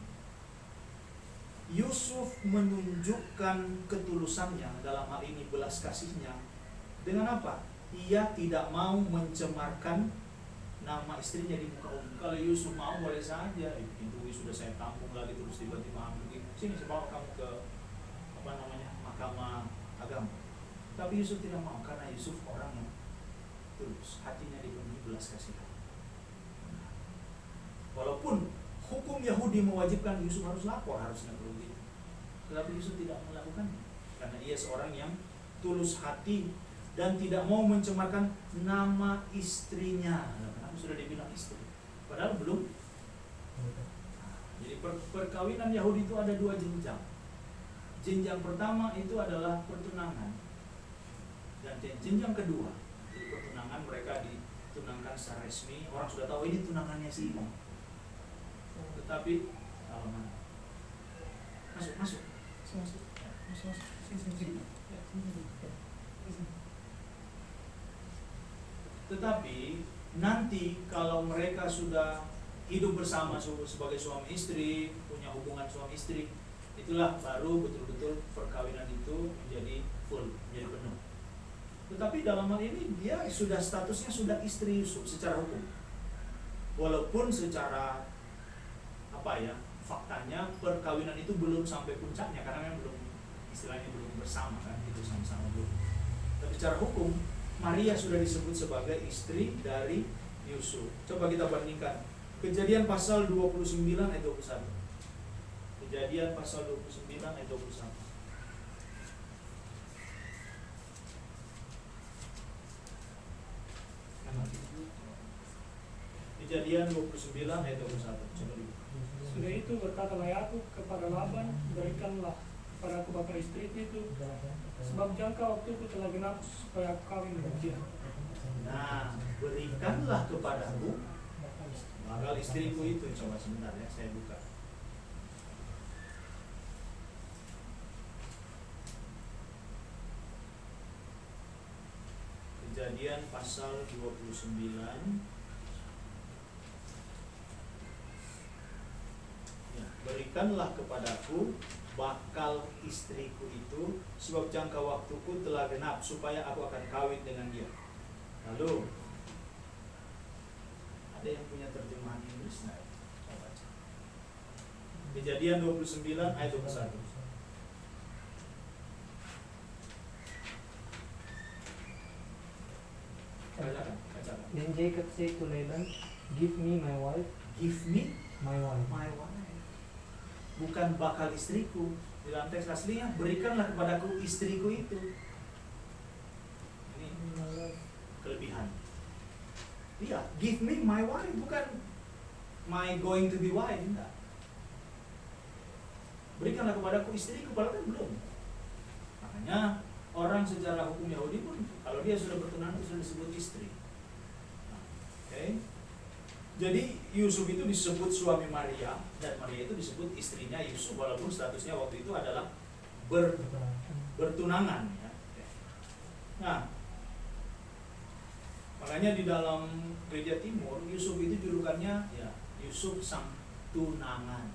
Speaker 2: Yusuf menunjukkan ketulusannya dalam hal ini, belas kasihnya dengan apa? Ia tidak mau mencemarkan nama istrinya di muka umum. Kalau Yusuf mau boleh saja, itu sudah saya tampung lagi terus tiba-tiba ambil sini, saya bawa kamu ke mahkamah agama. Tapi Yusuf tidak mau karena Yusuf orang yang tulus, hatinya dipenuhi belas kasihan. Walaupun hukum Yahudi mewajibkan Yusuf harus lapor, harusnya perlu gitu. Tetapi Yusuf tidak melakukannya karena ia seorang yang tulus hati dan tidak mau mencemarkan nama istrinya. Kenapa sudah dibilang istri? Padahal belum. Jadi perkawinan Yahudi itu ada dua jenjang. Jenjang pertama itu adalah pertunangan, dan jenjang kedua itu pertunangan, mereka ditunangkan secara resmi. Orang sudah tahu ini tunangannya si ini. Tetapi masuk. Tetapi nanti kalau mereka sudah hidup bersama sebagai suami istri, punya hubungan suami istri, itulah baru betul-betul perkawinan itu menjadi full, menjadi penuh. Tetapi dalam hal ini dia statusnya sudah istri Yusuf secara hukum. Walaupun secara faktanya perkawinan itu belum sampai puncaknya karena memang belum, istilahnya belum bersama kan, itu sama-sama belum. Tapi secara hukum Maria sudah disebut sebagai istri dari Yusuf. Coba kita bandingkan Kejadian pasal 29 ayat 21. Kejadian pasal 29 ayat 21. Kejadian 29 ayat 21. Coba dulu.
Speaker 1: Sudah itu berkatalah Yakub kepada Laban, berikanlah padaku bapa istriku itu, sebab jangka waktuku telah genap supaya aku kawin dengan dia.
Speaker 2: Nah, berikanlah kepadaku bakal istriku itu. Coba sebentar ya, saya buka. Kejadian pasal 29. Ya, berikanlah kepadaku bakal istriku itu, sebab jangka waktuku telah genap supaya aku akan kawin dengan dia. Lalu ada yang punya terjemahan Inggris nggak? Kita baca. Kejadian 29 ayat 21. Bacakan.
Speaker 5: Then Jacob said to Laban, "Give me my wife,
Speaker 2: Give me
Speaker 5: my wife."
Speaker 2: my wife. Bukan bakal istriku. Di dalam teks aslinya, berikanlah kepadaku istriku itu. Ini kelebihan. Iya, give me my wife, bukan my going to be wife, enggak. Berikanlah kepadaku istriku, padahal kan belum. Makanya orang secara hukum Yahudi pun kalau dia sudah bertunangan sudah disebut istri. Oke. Jadi Yusuf itu disebut suami Maria dan Maria itu disebut istrinya Yusuf, walaupun statusnya waktu itu adalah bertunangan ya. Nah, makanya di dalam gereja timur Yusuf itu julukannya ya Yusuf sang tunangan,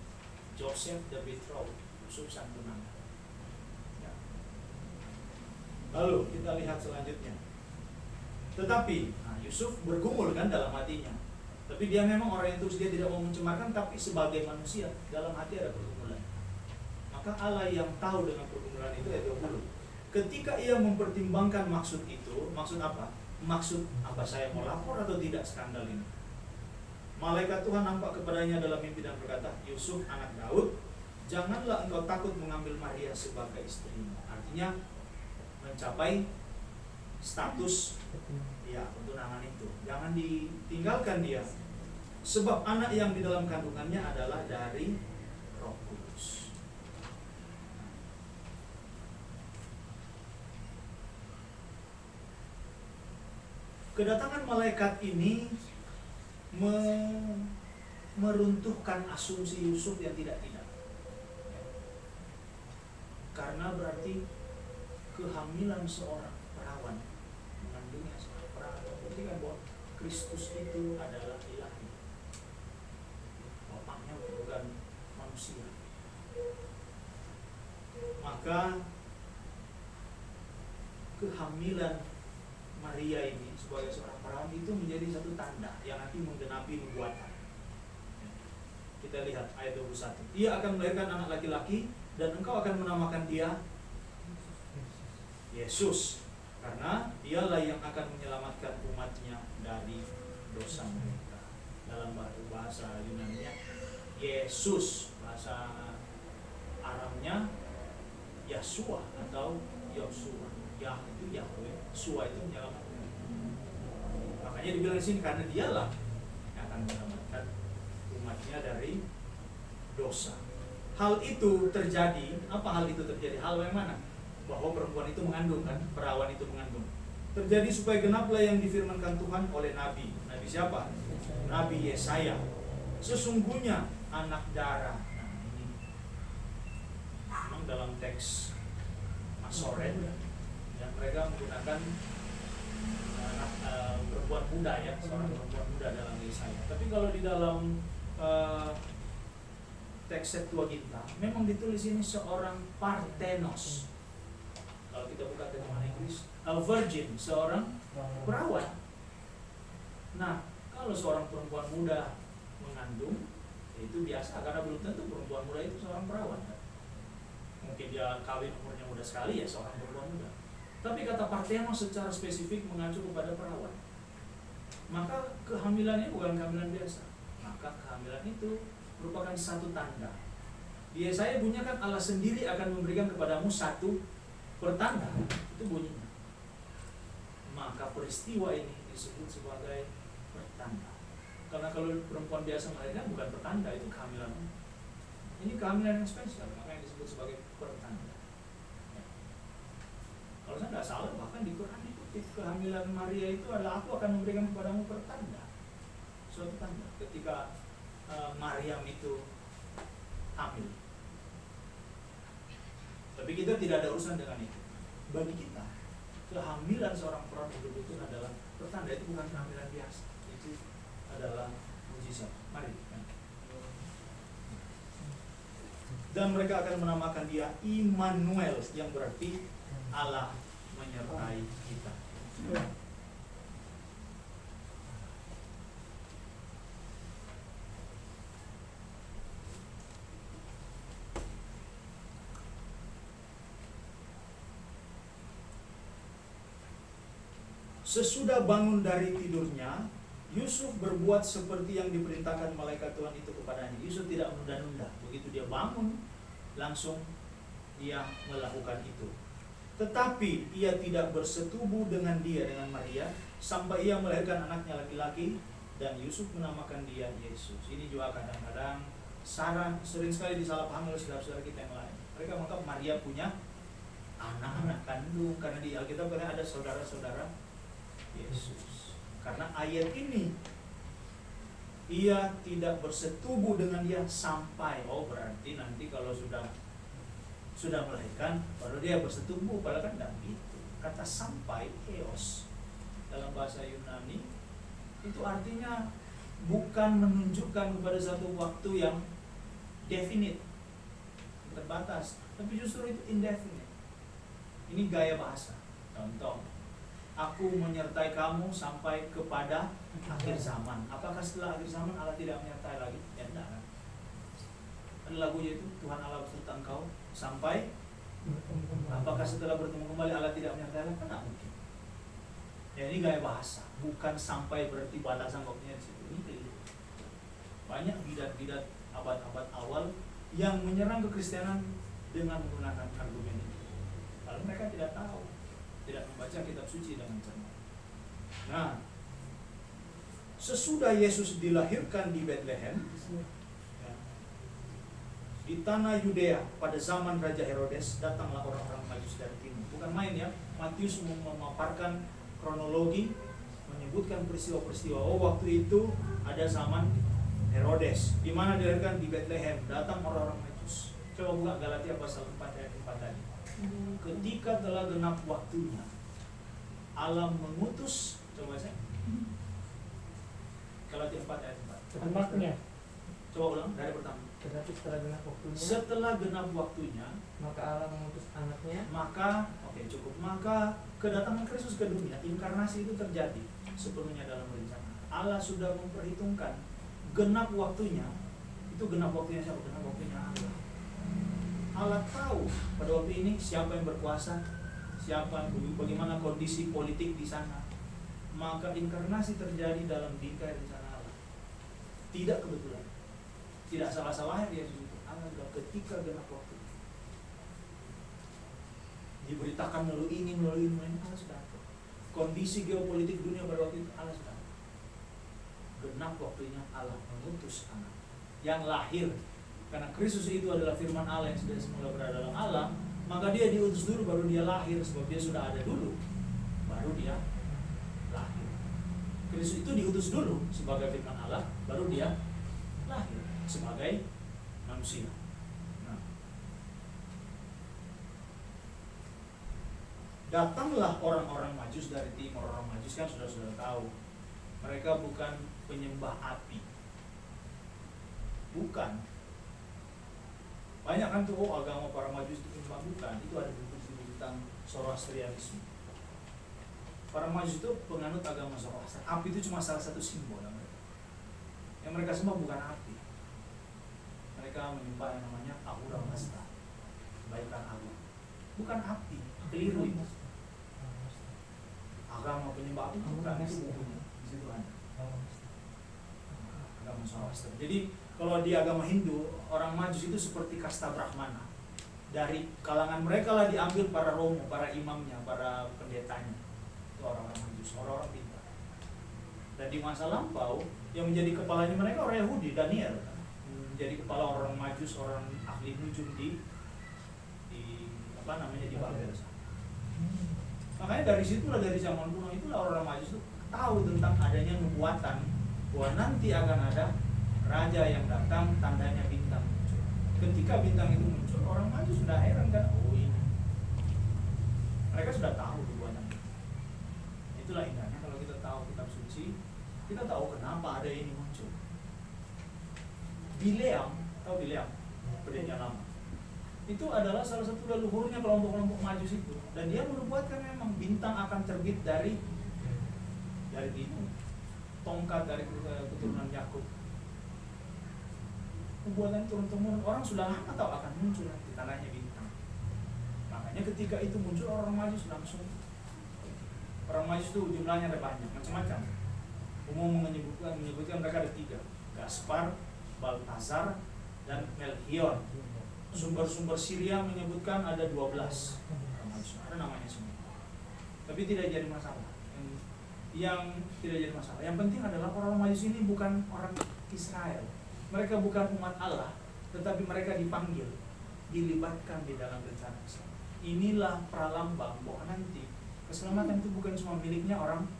Speaker 2: Joseph the betrothed, Yusuf sang tunangan ya. Lalu kita lihat selanjutnya. Tetapi Yusuf bergumul kan dalam hatinya, tapi dia memang orang yang tulus, dia tidak mau mencemarkan, tapi sebagai manusia dalam hati ada pergumulan. Maka Allah yang tahu dengan pergumulan itu ayat 20. ketika ia mempertimbangkan maksud itu, maksud apa? Maksud apa, saya mau lapor atau tidak skandal ini? Malaikat Tuhan nampak kepadanya dalam mimpi dan berkata, Yusuf anak Daud, janganlah engkau takut mengambil Maria sebagai istrimu. Artinya mencapai status ya tunangan itu. Jangan ditinggalkan dia. Sebab anak yang di dalam kandungannya adalah dari Roh Kudus. Kedatangan malaikat ini meruntuhkan asumsi Yusuf yang tidak-tidak. Karena berarti kehamilan seorang perawan, mengandungnya seorang perawan, membuktikan bahwa Kristus itu adalah ilahi. Bapaknya bukan manusia. Maka kehamilan Maria ini sebagai seorang perawan itu menjadi satu tanda yang nanti menggenapi nubuatan. Kita lihat ayat 21. Ia akan melahirkan anak laki-laki dan engkau akan menamakan dia Yesus, karena dialah yang akan menyelamatkan umatnya dari dosa mereka. Dalam bahasa Yunani-nya Yesus, bahasa Aramnya Yasua atau Yosua. Yah itu Yahweh, Sua itu menyelamatkan. Makanya dibilang di sini karena dialah yang akan menyelamatkan umatnya dari dosa. Hal itu terjadi, apa hal itu terjadi? Hal yang mana? Bahwa perempuan itu mengandung kan, perawan itu mengandung. Terjadi supaya genaplah yang difirmankan Tuhan oleh Nabi. Nabi siapa? Nabi Yesaya. Sesungguhnya anak darah. Nah ini memang dalam teks Masoret yang mereka menggunakan perempuan muda ya, seorang perempuan muda dalam Yesaya. Tapi kalau di dalam teks Septuaginta memang ditulis ini seorang Parthenos. Kalau kita buka terjemahan Inggris, a virgin, seorang perawan. Nah, kalau seorang perempuan muda mengandung, ya itu biasa karena belum tentu perempuan muda itu seorang perawan. Mungkin dia kawin umurnya muda sekali ya seorang perempuan muda. Tapi kata Parthenos secara spesifik mengacu kepada perawan. Maka kehamilannya bukan kehamilan biasa. Maka kehamilan itu merupakan satu tanda. Di Yesaya bunyinya kan Allah sendiri akan memberikan kepadamu satu pertanda. Itu bunyinya. Maka peristiwa ini disebut sebagai pertanda. Karena kalau perempuan biasa melahirkan bukan pertanda, itu kehamilan. Ini kehamilan yang spesial, makanya disebut sebagai pertanda. Kalau saya tidak salah, bahkan di Quran dikutip kehamilan Maria itu adalah aku akan memberikan kepadamu pertanda. Suatu tanda ketika Maryam itu hamil. Tapi kita tidak ada urusan dengan itu. Bagi kita, kehamilan seorang perawan betul-betul adalah pertanda. Itu bukan kehamilan biasa. Itu adalah mujizat. Mari. Dan mereka akan menamakan dia Immanuel, yang berarti Allah menyertai kita. Sesudah bangun dari tidurnya, Yusuf berbuat seperti yang diperintahkan malaikat Tuhan itu kepadanya. Yusuf tidak menunda-nunda. Begitu dia bangun, langsung dia melakukan itu. Tetapi ia tidak bersetubuh dengan Maria, sampai ia melahirkan anaknya laki-laki, dan Yusuf menamakan dia Yesus. Ini juga kadang-kadang sering sekali disalahpahami oleh saudara-saudara kita yang lain. Mereka menganggap Maria punya anak-anak kandung, karena di Alkitab ada saudara-saudara Yesus. Karena ayat ini, ia tidak bersetubuh dengan dia sampai, berarti nanti kalau sudah melahirkan baru dia bersetubuh, padahal kan tidak begitu. Kata sampai, eos, dalam bahasa Yunani itu artinya bukan menunjukkan kepada satu waktu yang definite, terbatas, tapi justru itu indefinite. Ini gaya bahasa. Contoh, aku menyertai kamu sampai kepada akhir zaman. Apakah setelah akhir zaman Allah tidak menyertai lagi? Ya tidak kan? Ada lagunya itu, Tuhan Allah beserta engkau sampai. Apakah Apakah setelah bertemu kembali Allah tidak menyertai Allah? Kan tidak mungkin. Ya ini gaya bahasa, bukan sampai berarti batasan waktunya di situ. Ini keliru. Banyak bidat-bidat abad-abad awal yang menyerang kekristenan dengan menggunakan argumen ini. Lalu mereka tidak tahu, tidak membaca kitab suci dengan cermat. Nah, sesudah Yesus dilahirkan di Bethlehem, ya, di tanah Yudea pada zaman Raja Herodes, datanglah orang-orang Majus dari timur. Bukan main ya, Matius memaparkan kronologi, menyebutkan peristiwa-peristiwa. Oh, waktu itu ada zaman Herodes, di mana dilahirkan di Bethlehem, datang orang-orang Majus. Coba buka Galatia pasal 4 ayat 4 tadi. Ketika telah genap waktunya, Allah mengutus, coba saya, Galatia 4 ayat 4.
Speaker 1: Anaknya.
Speaker 2: Coba ulang dari pertama.
Speaker 5: Tetapi setelah genap waktunya,
Speaker 2: Setelah genap waktunya,
Speaker 5: maka Allah mengutus anaknya.
Speaker 2: maka, oke cukup, maka kedatangan Kristus ke dunia, inkarnasi itu terjadi sepenuhnya dalam rencana. Allah sudah memperhitungkan genap waktunya. Itu genap waktunya siapa? Genap waktunya Allah. Allah tahu pada waktu ini siapa yang berkuasa, siapa, bagaimana kondisi politik di sana. Maka inkarnasi terjadi dalam bingkai rencana Allah. Tidak kebetulan, tidak salah-salah Yesus itu. Allah sudah ketika genap waktu diberitakan melalui ini, Allah sudah atur. Kondisi geopolitik dunia pada waktu itu Allah sudah atur. Genap waktunya Allah mengutus anak yang lahir. Karena Kristus itu adalah firman Allah yang sudah semula berada dalam Allah, maka dia diutus dulu baru dia lahir, sebab dia sudah ada dulu baru dia lahir. Kristus itu diutus dulu sebagai firman Allah, baru dia lahir sebagai manusia. Nah, datanglah orang-orang Majus dari timur. Orang Majus kan sudah tahu, mereka bukan penyembah api, bukan. Banyak kan tuh agama para Majus itu penyembah, bukan. Itu ada buku tentang Zoroastrianisme. Para Majus itu penganut agama Zoroaster. Api itu cuma salah satu simbol mereka. Yang mereka sembah bukan api. Mereka menyembah yang namanya Ahura Mazda, kebaikan Allah. Bukan api, keliru itu. Agama penyembah api bukan, itu bukunya. Di situ ada. Agama Zoroaster. Jadi kalau di agama Hindu, orang Majus itu seperti kasta Brahmana. Dari kalangan mereka lah diambil para romo, para imamnya, para pendetanya. Itu orang-orang Majus, orang-orang pintar. Dan di masa lampau, yang menjadi kepalanya mereka orang Yahudi, Daniel. Menjadi kepala orang Majus, orang ahli nujum di Babel. Makanya dari situlah, dari zaman kuno itulah orang Majus itu tahu tentang adanya nubuatan bahwa nanti akan ada raja yang datang, tandanya bintang muncul. Ketika bintang itu muncul, orang Majus sudah heran kan, oh ini. Mereka sudah tahu nubuatan. Itulah indahnya kalau kita tahu kitab suci, kita tahu kenapa ada ini muncul. Bileam, tahu Bileam? Pendeta lama. Itu adalah salah satu leluhurnya kelompok-kelompok Majus itu, dan dia menubuatkan memang bintang akan terbit dari timur, tongkat dari keturunan Yakub. Nubuatan turun-temurun, orang sudah lama tahu akan muncul nanti tandanya bintang. Makanya ketika itu muncul orang Majus langsung. Orang Majus itu jumlahnya ada banyak, macam-macam. Umum menyebutkan mereka ada 3, Gaspar, Baltazar, dan Melchior. Sumber-sumber Syria menyebutkan ada 12 orang Majus, ada namanya semua. Tapi tidak jadi masalah. Yang tidak jadi masalah, yang penting adalah orang Majus ini bukan orang Israel. Mereka bukan umat Allah, tetapi mereka dipanggil, dilibatkan di dalam rencana Islam. Inilah pralambang bahwa nanti keselamatan itu bukan cuma miliknya orang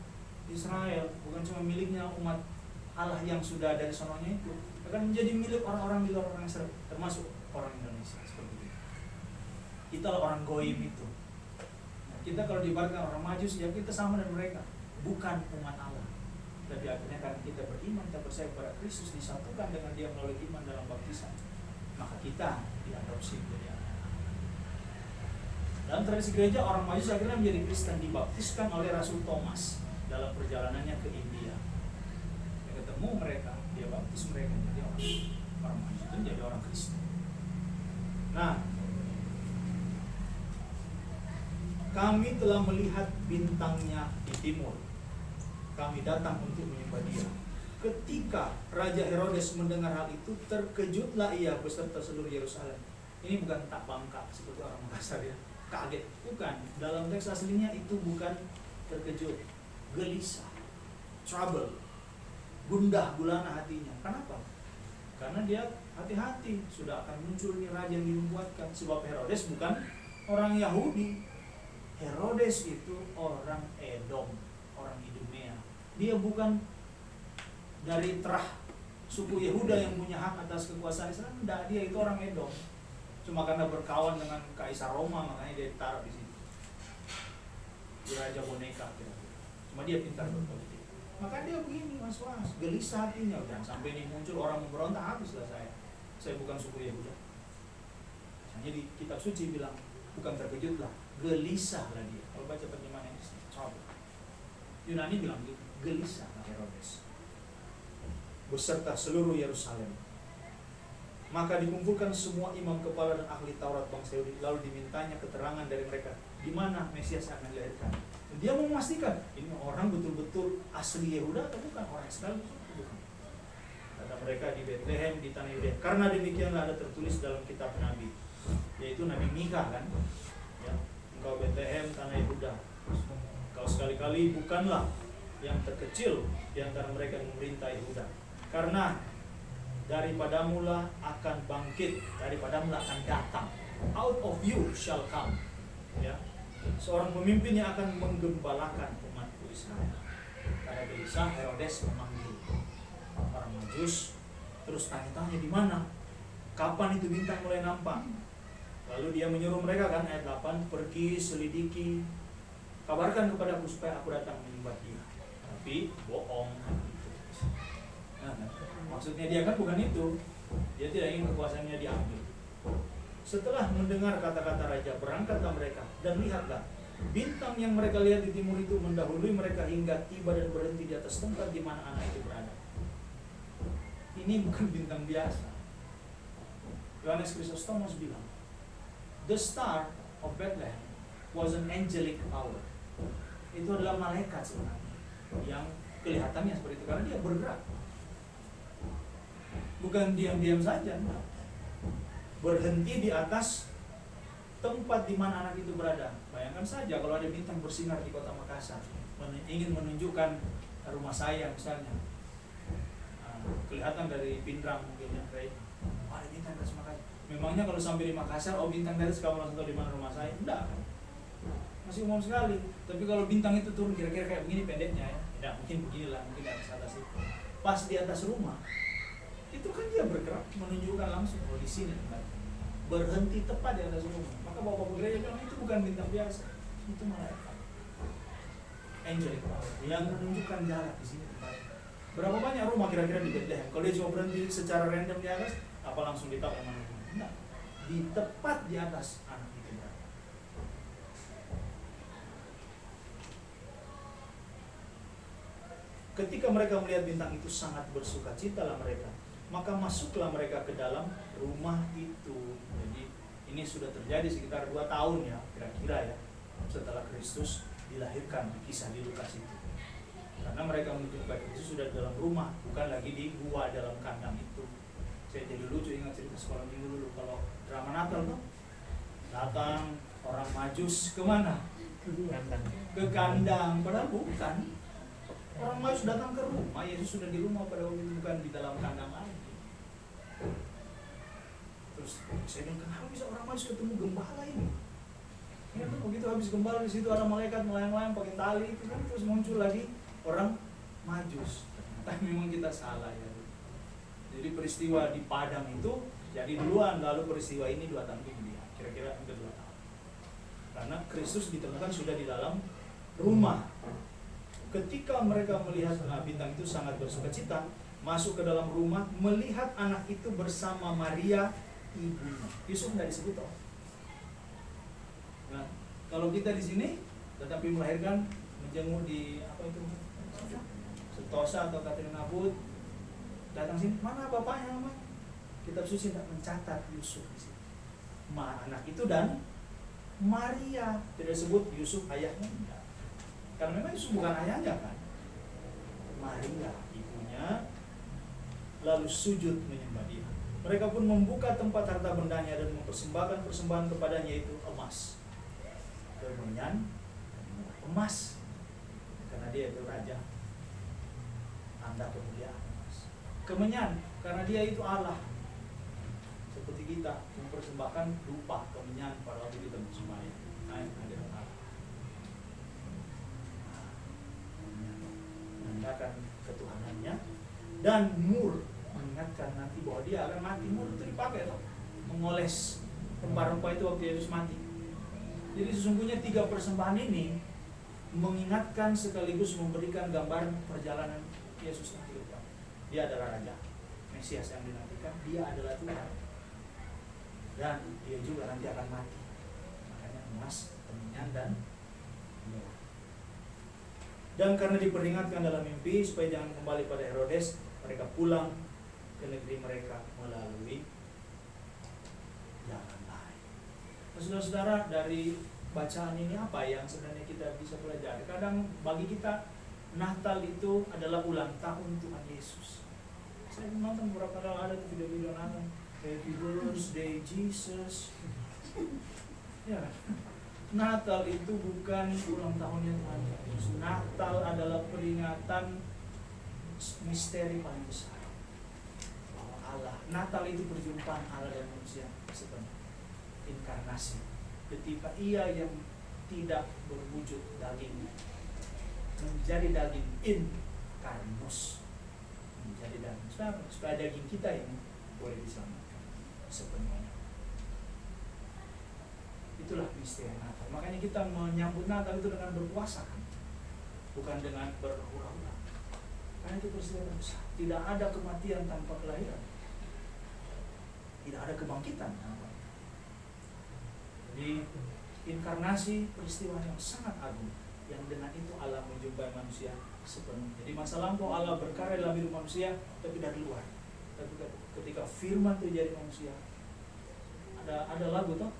Speaker 2: Israel, bukan cuma miliknya umat Allah yang sudah dari sononya itu, akan menjadi milik orang-orang di luar orang Israel, termasuk orang Indonesia seperti itu. Kita lah orang goib itu. Nah, kita kalau diibaratkan orang Majus, ya kita sama dengan mereka, bukan umat Allah. Tapi akhirnya karena kita beriman, kita percaya kepada Kristus, disatukan dengan dia melalui iman dalam baptisan, maka kita diadopsi menjadi anak. Dalam tradisi gereja, orang Majus akhirnya menjadi Kristen, dibaptiskan oleh Rasul Thomas dalam perjalanannya ke India. Dia ketemu mereka, dia baptis mereka menjadi orang Majus itu menjadi orang Kristen. Nah, kami telah melihat bintangnya di timur. Kami datang untuk menyembah dia. Ketika Raja Herodes mendengar hal itu, terkejutlah ia beserta seluruh Yerusalem. Ini bukan tak bangka seperti orang Makassar ya, kaget. Bukan, dalam teks aslinya itu bukan terkejut, gelisah, trouble, gundah gulana hatinya. Kenapa? Karena dia hati-hati, sudah akan muncul nih raja yang dibuatkan. Sebab Herodes bukan orang Yahudi. Herodes itu orang Edom, orang Idumea. Dia bukan dari Terah, suku Yehuda yang punya hak atas kekuasaan Israel. Tidak, dia itu orang Edom. Cuma karena berkawan dengan Kaisar Roma, makanya dia ditaruh di situ. Dia raja boneka kira-kira. Cuma dia pintar berpolitik. Maka dia begini, was-was, gelisah hatinya. Jangan sampai ini muncul orang memberontak, habislah saya. Saya bukan suku Yehuda. Hanya di kitab suci bilang, bukan terkejutlah, gelisahlah dia. Kalau baca terjemahan ini, coba. Yunani bilang gitu, gelisahlah Herodes beserta seluruh Yerusalem. Maka dikumpulkan semua imam kepala dan ahli Taurat bangsa Yahudi, lalu dimintanya keterangan dari mereka di mana Mesias akan dilahirkan. Dia mau memastikan ini orang betul-betul asli Yehuda atau bukan, orang Israel bukan. Kata mereka di Bethlehem di tanah Yudea. Karena demikianlah ada tertulis dalam kitab Nabi, yaitu Nabi Mika kan, ya, engkau Bethlehem tanah Yehuda, kau sekali-kali bukanlah yang terkecil di antara mereka yang memerintah Yehuda. Karena daripadamulah akan bangkit, daripadamulah akan datang, out of you shall come, ya, seorang pemimpin yang akan menggembalakan umatku Israel. Karena gelisah, Herodes memanggil orang Majus, terus tanya-tanya di mana, kapan itu bintang mulai nampak. Lalu dia menyuruh mereka kan, ayat 8, pergi selidiki, kabarkan kepadaku supaya aku datang menyembah dia. Tapi bohong. Nah, maksudnya dia kan bukan itu. Dia tidak ingin kekuasaannya diambil. Setelah mendengar kata-kata raja, berangkatlah mereka dan lihatlah, bintang yang mereka lihat di timur itu mendahului mereka hingga tiba dan berhenti di atas tempat di mana anak itu berada. Ini bukan bintang biasa. Yohanes Chrysostomos bilang, the star of Bethlehem was an angelic power. Itu adalah malaikat sebenarnya yang kelihatannya seperti itu karena dia bergerak. Bukan diam-diam saja, berhenti di atas tempat di mana anak itu berada. Bayangkan saja kalau ada bintang bersinar di kota Makassar, ingin menunjukkan rumah saya misalnya, kelihatan dari Pindrang mungkin ya, ada bintang dari Makassar. Memangnya kalau sampai di Makassar, oh bintang dari kamu langsung tahu di mana rumah saya? Enggak kan? Masih umum sekali. Tapi kalau bintang itu turun kira-kira kayak begini pendeknya ya, tidak mungkin beginilah, mungkin di atas itu. Pas di atas rumah, itu kan dia bergerak menunjukkan langsung oh di sini tempat. Berhenti tepat di atas rumah. Maka bapak gereja bilang itu bukan bintang biasa, itu malaikat. Angelic power yang menunjukkan jarak di sini tempat. Berapa banyak rumah kira-kira di Bethlehem? Kalau dia cuma berhenti secara random di atas, apa langsung ditaruh mana? Enggak. Di tepat di atas anak itu. Ketika mereka melihat bintang itu sangat bersukacitalah mereka. Maka masuklah mereka ke dalam rumah itu. Jadi ini sudah terjadi sekitar 2 tahun ya, kira-kira ya, setelah Kristus dilahirkan, kisah di Lukas itu. Karena mereka menuju kepada Kristus sudah dalam rumah, bukan lagi di gua dalam kandang itu. Saya jadi lucu ingat cerita sekolah minggu dulu, kalau drama Natal tuh datang orang Majus kemana? Ke kandang, padahal bukan. Orang Majus datang ke rumah, Yesus sudah di rumah pada waktu itu, bukan di dalam kandang lagi. Terus saya bilang, kenapa bisa orang Majus ketemu gembala ini? Ya tuh begitu habis gembala di situ ada malaikat melayang-layang pakai tali itu kan, terus muncul lagi orang Majus. Tapi memang kita salah ya. Jadi peristiwa di Padang itu jadi duluan, lalu peristiwa ini 2 tahun kemudian, kira-kira hampir 2 tahun. Karena Kristus ditemukan sudah di dalam rumah. Ketika mereka melihat bintang itu sangat bersukacita, masuk ke dalam rumah, melihat anak itu bersama Maria ibunya. Yusuf tidak disebut toh. Nah, kalau kita di sini tetapi melahirkan menjenguk di apa itu? Sentosa atau Katrinabut, datang sini, mana bapaknya namanya? Kitab suci tidak mencatat Yusuf di sini. Anak itu dan Maria, tidak sebut Yusuf ayahnya, enggak. Karena memang Yusuf bukan ayahnya kan. Maria ibunya, lalu sujud menyembah dia. Mereka pun membuka tempat harta bendanya dan mempersembahkan persembahan kepadanya, yaitu emas, kemenyan, emas, karena dia itu raja, tanda kemuliaan emas. Kemenyan, karena dia itu Allah. Seperti kita mempersembahkan dupa kemenyan pada waktu kita bersembahyang. Hadirat Allah. Menandakan ketuhanannya, dan mur mengingatkan nanti bahwa dia akan mati. Mur itu dipakai loh, mengoles rempah-rempah itu waktu Yesus mati. Jadi sesungguhnya 3 persembahan ini mengingatkan sekaligus memberikan gambaran perjalanan Yesus nanti ke depan. Dia adalah Raja, Mesias yang dinantikan. Dia adalah Tuhan, dan dia juga nanti akan mati. Makanya emas, kemenyan, dan merah. Dan karena diperingatkan dalam mimpi supaya jangan kembali pada Herodes, mereka pulang ke negeri mereka melalui jalan lain. Nah, saudara-saudara, dari bacaan ini apa yang sebenarnya kita bisa pelajari? Kadang bagi kita Natal itu adalah ulang tahun Tuhan Yesus. Saya nonton beberapa kali ada tuh video-video Natal, Happy Birthday Jesus. Ya, Natal itu bukan ulang tahunnya Tuhan Yesus. Natal adalah peringatan misteri paling besar. Allah. Natal itu perjumpaan Allah dan manusia sepenuhnya. Inkarnasi. Ketika ia yang tidak berwujud daging menjadi daging, inkarnos, menjadi daging. Supaya daging kita ini boleh diselamatkan sepenuhnya. Itulah misteri Natal. Makanya kita menyambut Natal itu dengan berpuasa, kan? Bukan dengan berhura-hura. Karena itu peristiwa besar. Tidak ada kematian tanpa kelahiran. Tidak ada kebangkitan. Jadi inkarnasi peristiwa yang sangat agung, yang dengan itu Allah menjumpai manusia sepenuhnya. Jadi masa lampau Allah berkarya dalam hidup manusia, tapi dari luar. Tapi ketika firman itu jadi manusia, ada lagu tuh,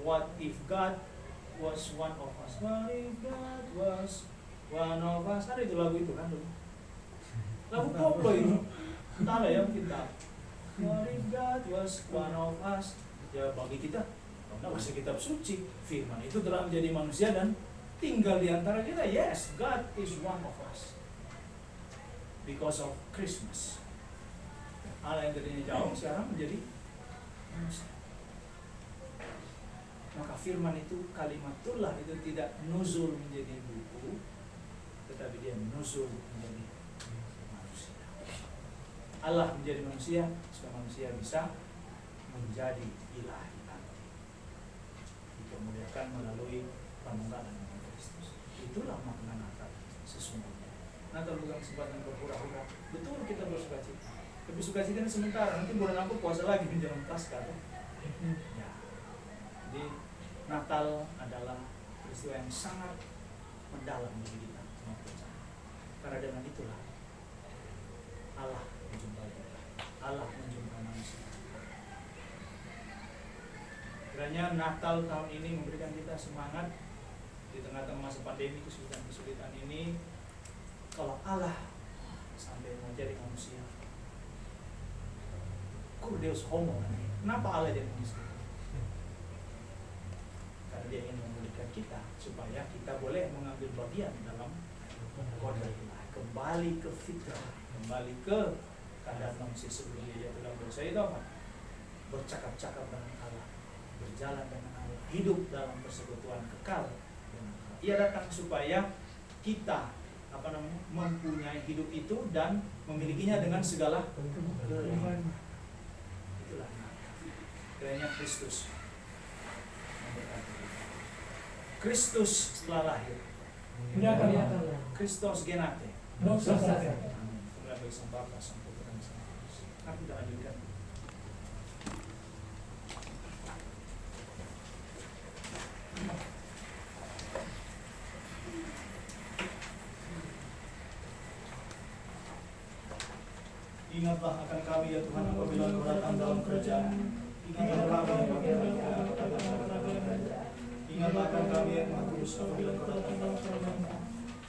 Speaker 2: What if God was one of us? What if God was one of us? Ada itu lagu itu kan dulu. Lagu koplo itu. Entah lah ya, mungkin tahu. What if God was one of us? Ya bagi kita, karena bahasa kitab suci, firman itu telah menjadi manusia dan tinggal di antara kita. Yes, God is one of us. Because of Christmas. Allah yang tadinya jauh sekarang menjadi manusia. Maka firman itu, kalimatullah itu tidak nuzul menjadi buku, tetapi dia nuzul menjadi manusia. Allah menjadi manusia supaya manusia bisa menjadi ilahi nanti, dipermuliakan melalui penunggangan Kristus. Itulah makna Natal sesungguhnya. Natal bukan kesempatan berpura-pura. Betul kita bersukacita, tapi sukacita ini sementara. Nanti bulan apa puasa lagi menjelang Paskah. Ya. Jadi Natal adalah peristiwa yang sangat mendalam bagi kita. Karena dengan itulah Allah menjumpai kita, Allah menjumpai manusia. Kiranya Natal tahun ini memberikan kita semangat di tengah-tengah masa pandemi, kesulitan-kesulitan ini. Kalau Allah sampai mau jadi manusia, Cur Deus homo, kenapa Allah jadi manusia? Karena dia ingin memulihkan kita supaya kita boleh mengambil bagian dalam kodrat ilahi, kembali ke fitrah, kembali ke keadaan manusia sebelum dia jatuh dalam dosa. Itu apa? Bercakap-cakap dengan Allah, berjalan dengan Allah, hidup dalam persekutuan kekal dengan Allah. Ia datang supaya kita mempunyai hidup itu dan memilikinya dengan segala kelebihan. Itulah kiranya Kristus memberkati kita. Kristus setelah lahir, Kristus genate. Amin. Terima bagi Sang Bapa, Sang Putra, dan Sang Roh Kudus. Mari kita lanjutkan. Ingatlah akan kami ya Tuhan apabila Engkau datang dalam kerajaan. Ingatlah kami apabila Engkau datang dalam kerajaan. kudus, apabila kau datang dalam kerajaan-Mu.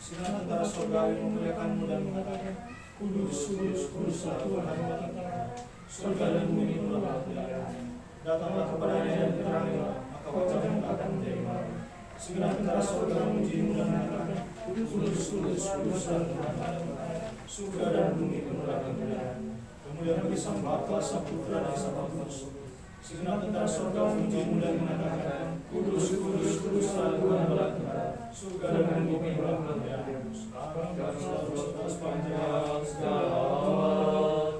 Speaker 2: Segenap tentara surgawi memuliakan-Mu dan mengatakan, Kudus, kudus, kuduslah Tuhan Allah tentara. Surga dan bumi penuh kemuliaan-Nya. Datanglah kepadanya dan terangilah, maka wajah-Mu akan menjadi malam. Segenap tentara surga memuji-Mu dan mengatakan, Kudus, kudus, kuduslah Tuhan Allah tentara. Surga dan bumi penuh kemuliaan-Nya. Kemuliaan bagi Sang Bapa, Sang Putra, dan Sang Roh Kudus. Segenap tentara surga memuji-Mu dan mengatakan, Kudus, kudus, kuduslah Tuhan Allah tentara. Surga dan bumi penuh kemuliaan-Nya. Sekarang dan selalu sepanjang segala abad.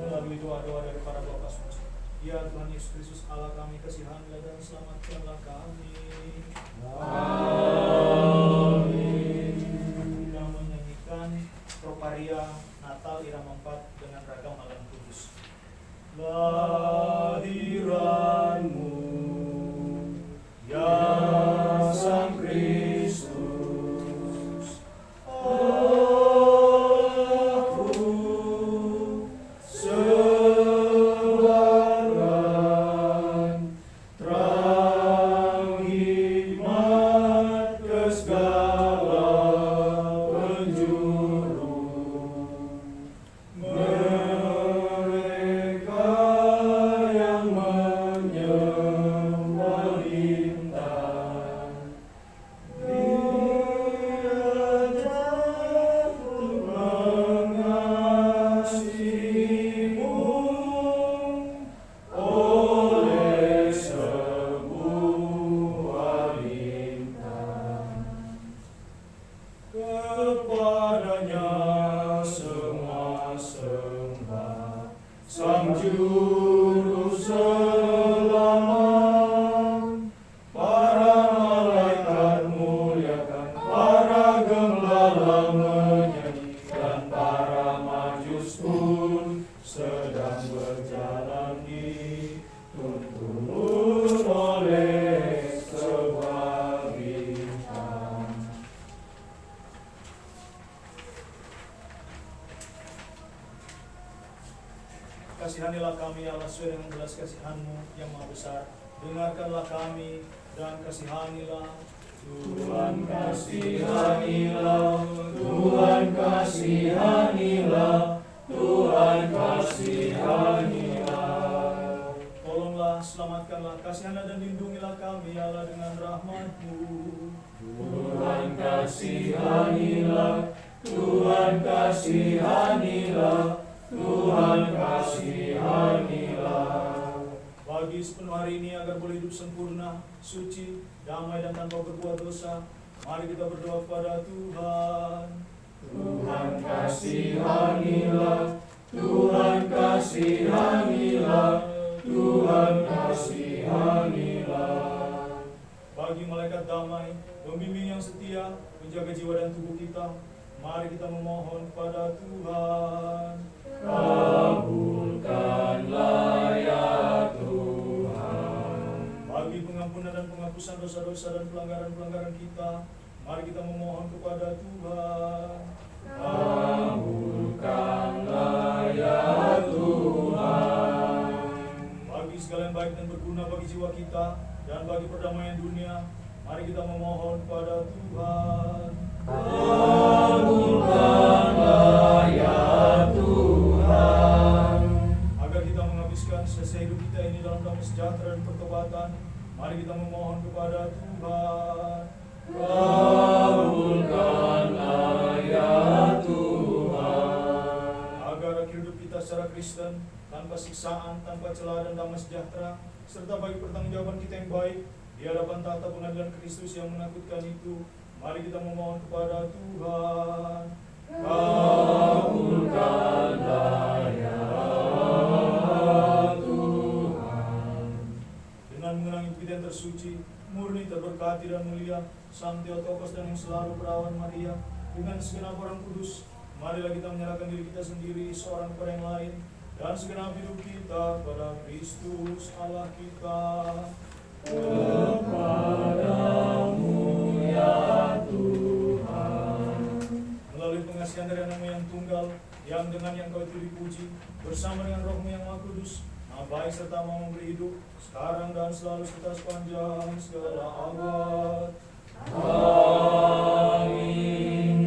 Speaker 2: Melalui doa-doa dari para Bapa suci. Ya Tuhan Yesus Kristus Allah kami, kasihanlah dan selamatkanlah kami. Amin. Kita menyanyikan Proparia Natal Irama 4 dengan ragam alam kudus. Lahiranmu ya Sang Kristus, aku sebarkan terang hikmat. kasihanilah kami Allah sesuai dengan belas kasihan-Mu yang maha besar. Dengarkanlah kami dan kasihanilah. Tuhan kasihanilah, Tuhan kasihanilah, Tuhan kasihanilah. Tolonglah, selamatkanlah, kasihanlah dan lindungilah kami Allah dengan rahmat-Mu. Tuhan kasihanilah, Tuhan kasihanilah, Tuhan kasihanilah. Bagi sepenuh hari ini agar boleh hidup sempurna, suci, damai dan tanpa berbuat dosa, mari kita berdoa kepada Tuhan. Tuhan kasihanilah, Tuhan kasihanilah, Tuhan kasihanilah. Bagi malaikat damai, pembimbing yang setia, menjaga jiwa dan tubuh kita, mari kita memohon kepada Tuhan. Kabulkanlah ya Tuhan. Bagi pengampunan dan penghapusan dosa-dosa dan pelanggaran-pelanggaran kita, mari kita memohon kepada Tuhan. Kabulkanlah ya Tuhan. Bagi segala yang baik dan berguna bagi jiwa kita dan bagi perdamaian dunia, mari kita memohon kepada Tuhan. Kabulkanlah ya Tuhan. Agar kita menghabiskan sisa hidup kita ini dalam damai sejahtera dan pertobatan, mari kita memohon kepada Tuhan. Kabulkanlah ya Tuhan. Agar akhir hidup kita secara Kristen tanpa siksaan, tanpa celah dan damai sejahtera, serta bagi pertanggungjawaban kita yang baik di hadapan tahta pengadilan Kristus yang menakutkan itu, mari kita memohon kepada Tuhan. Kabulkanlah ya Tuhan. Dengan mengenang ibu kita yang tersuci, murni, terberkati dan mulia, Sang Theotokos dan yang selalu perawan Maria, dengan segenap orang kudus, marilah kita menyerahkan diri kita sendiri seorang kepada yang lain, dan segenap hidup kita pada Kristus Allah kita. Kepadamu ya Tuhan. Melalui pengasihan dari Anakmu yang tunggal, yang dengan yang Kau itu dipuji, bersama dengan Roh-Mu yang Maha Kudus, Maha baik serta mau memberi hidup, sekarang dan selalu serta sepanjang segala abad. Amin.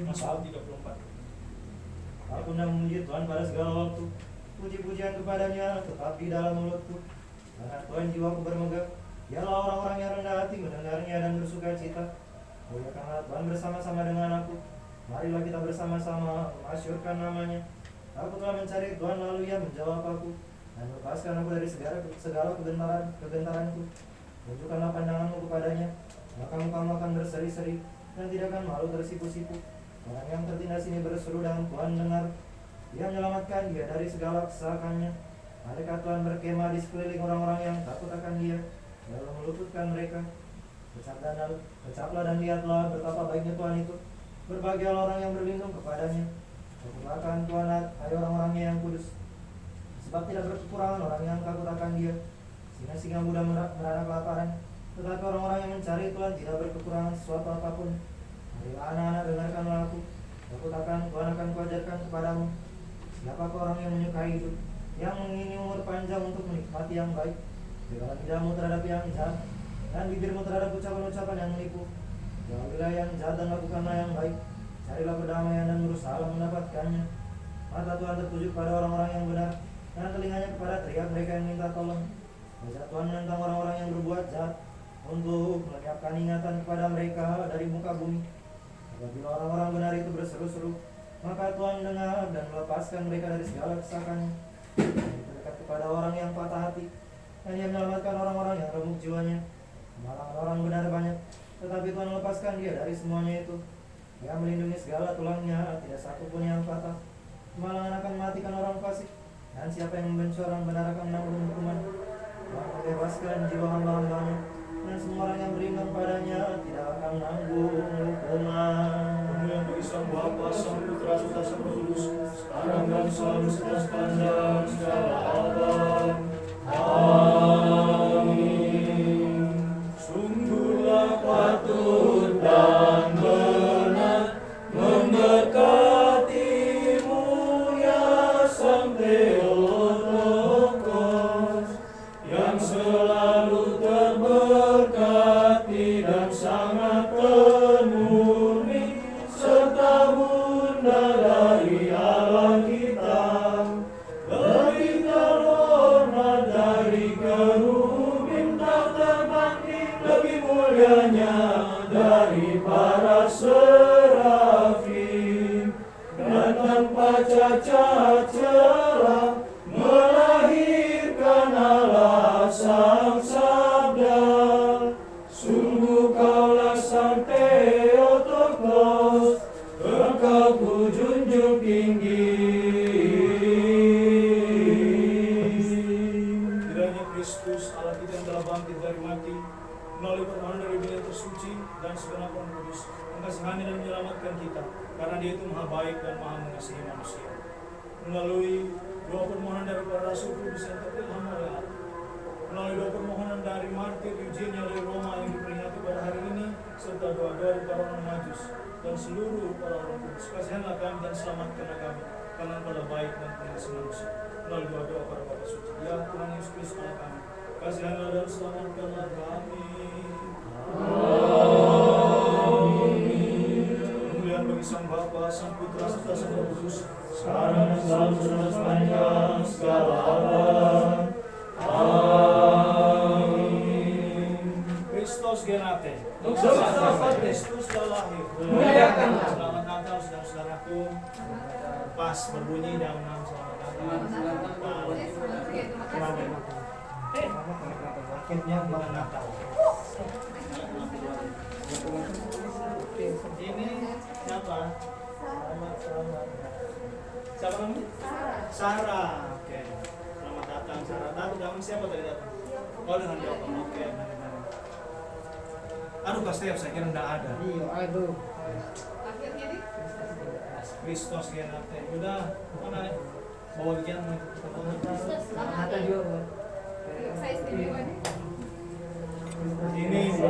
Speaker 2: Mazmur 34.
Speaker 6: Aku hendak memuji Tuhan pada segala waktu, puji-pujian kepadanya tetap di dalam mulutku. Karena Tuhan jiwaku bermegah, biarlah orang-orang yang rendah hati mendengarnya dan bersuka cita. Muliakanlah Tuhan bersama-sama dengan aku. Marilah kita bersama-sama mengasyurkan namanya. Aku telah mencari Tuhan, lalu Ia menjawab aku dan lepaskan aku dari segala kegentaranku. Tunjukkanlah pandanganmu kepadanya, maka mukamu akan berseri-seri dan tidak akan malu tersipu-sipu. Orang yang tertindas ini berseru dan Tuhan dengar. Dia menyelamatkan dia dari segala kesesakannya. Malaikat Tuhan berkemah di sekeliling orang-orang yang takut akan dia, lalu meluputkan mereka. Kecaplah dan lihatlah betapa baiknya Tuhan itu. Berbahagialah orang yang berlindung kepadanya. Berkatakan Tuhan, hai orang-orangnya yang kudus. Sebab tidak berkekurangan orang yang takut akan dia. Singa-singa muda merana kelaparan, tetapi orang-orang yang mencari Tuhan tidak berkekurangan sesuatu apapun. Marilah anak-anak, dengarkanlah aku. Takut-takut Tuhan akan kuajarkan kepadamu. Siapakah orang yang menyukai hidup, yang mengingini umur panjang untuk menikmati yang baik? Jagalah lidahmu terhadap yang jahat, dan bibirmu terhadap ucapan-ucapan yang menipu. Jauhilah yang jahat dan lakukanlah yang baik. Carilah perdamaian dan berusahalah mendapatkannya. Mata Tuhan tertuju pada orang-orang yang benar, dan telinganya kepada teriak mereka yang minta tolong. Wajah Tuhan menentang orang-orang yang berbuat jahat, untuk melenyapkan ingatan kepada mereka dari muka bumi. Apabila orang-orang benar itu berseru-seru, maka Tuhan dengar dan melepaskan mereka dari segala kesakannya. Dekat kepada orang yang patah hati, dan Ia menyelamatkan orang-orang yang remuk jiwanya. Kemalangan orang benar banyak, tetapi Tuhan melepaskan dia dari semuanya itu. Ia melindungi segala tulangnya, tidak satu pun yang patah. Kemalangan akan mematikan orang fasik, dan siapa yang membenci orang benar akan menanggung hukuman. Tuhan membebaskan jiwa hamba-hambanya, dan semua orang yang beriman padanya tidak akan menanggung hukuman.
Speaker 2: Kemuliaan bagi Sang Bapa, Sang Putra, serta Sang Roh Kudus, sekarang dan selalu serta sepanjang segala abad. Amin. Sungguhlah patut dan benar mendekatimu ya Sang Theotokos. berkati dan sangat temurni, serta bunda dari alam kita, lebih terhormat dari kerubim tak terbanding, lebih mulianya dari para serafim, dan tanpa cacat celah melahirkan Allah Sang Sabda. Sungguh kaulah Sang Theotokos, engkau ku junjung tinggi. Kiranya Kristus Allah kita yang telah bangkit dari mati, melalui permohonan dari Beliau tersuci dan segenap Roh Kudus, mengasihi dan menyelamatkan kita, karena Dia itu maha baik dan maha mengasihi manusia. Melalui doa permohonan dari para rasul kudus yang terilham oleh Allah, melalui doa permohonan dari martir Eugenia dari Roma yang diperingati pada hari ini, serta doa-doa dari para orang majus dan seluruh para orang kudus, kasihanlah kami dan selamatkanlah kami, karena pada baik dan pengasih manusia. Melalui doa-doa para bapa suci, ya Tuhan Yesus Kristus Allah kami, kasihanlah dan selamatkanlah kami. Kemuliaan bagi Sang Bapa, Sang Putra, serta Sang Roh Kudus, sekarang dan selalu sepanjang segala abad. Amin. Kristus genate, Kristus telah lahir. Selamat Natal saudara-saudaraku. Pas berbunyi dalam selamat Natal. Akhirnya malam Natal. Ini siapa? Selamat. Siapa namanya? Sarah. Oke. Selamat datang Sarah. Tadi dengan siapa tadi datang? Oh, dengan Joko. Oke. Aduh, Pak Stef, saya kira enggak ada.
Speaker 5: Iya, aduh.
Speaker 7: Akhirnya nih.
Speaker 2: Kristus genate. Udah, mana nih? Bawa bikinan mau kita foto.
Speaker 5: Ada juga.
Speaker 7: Saya istimewa nih.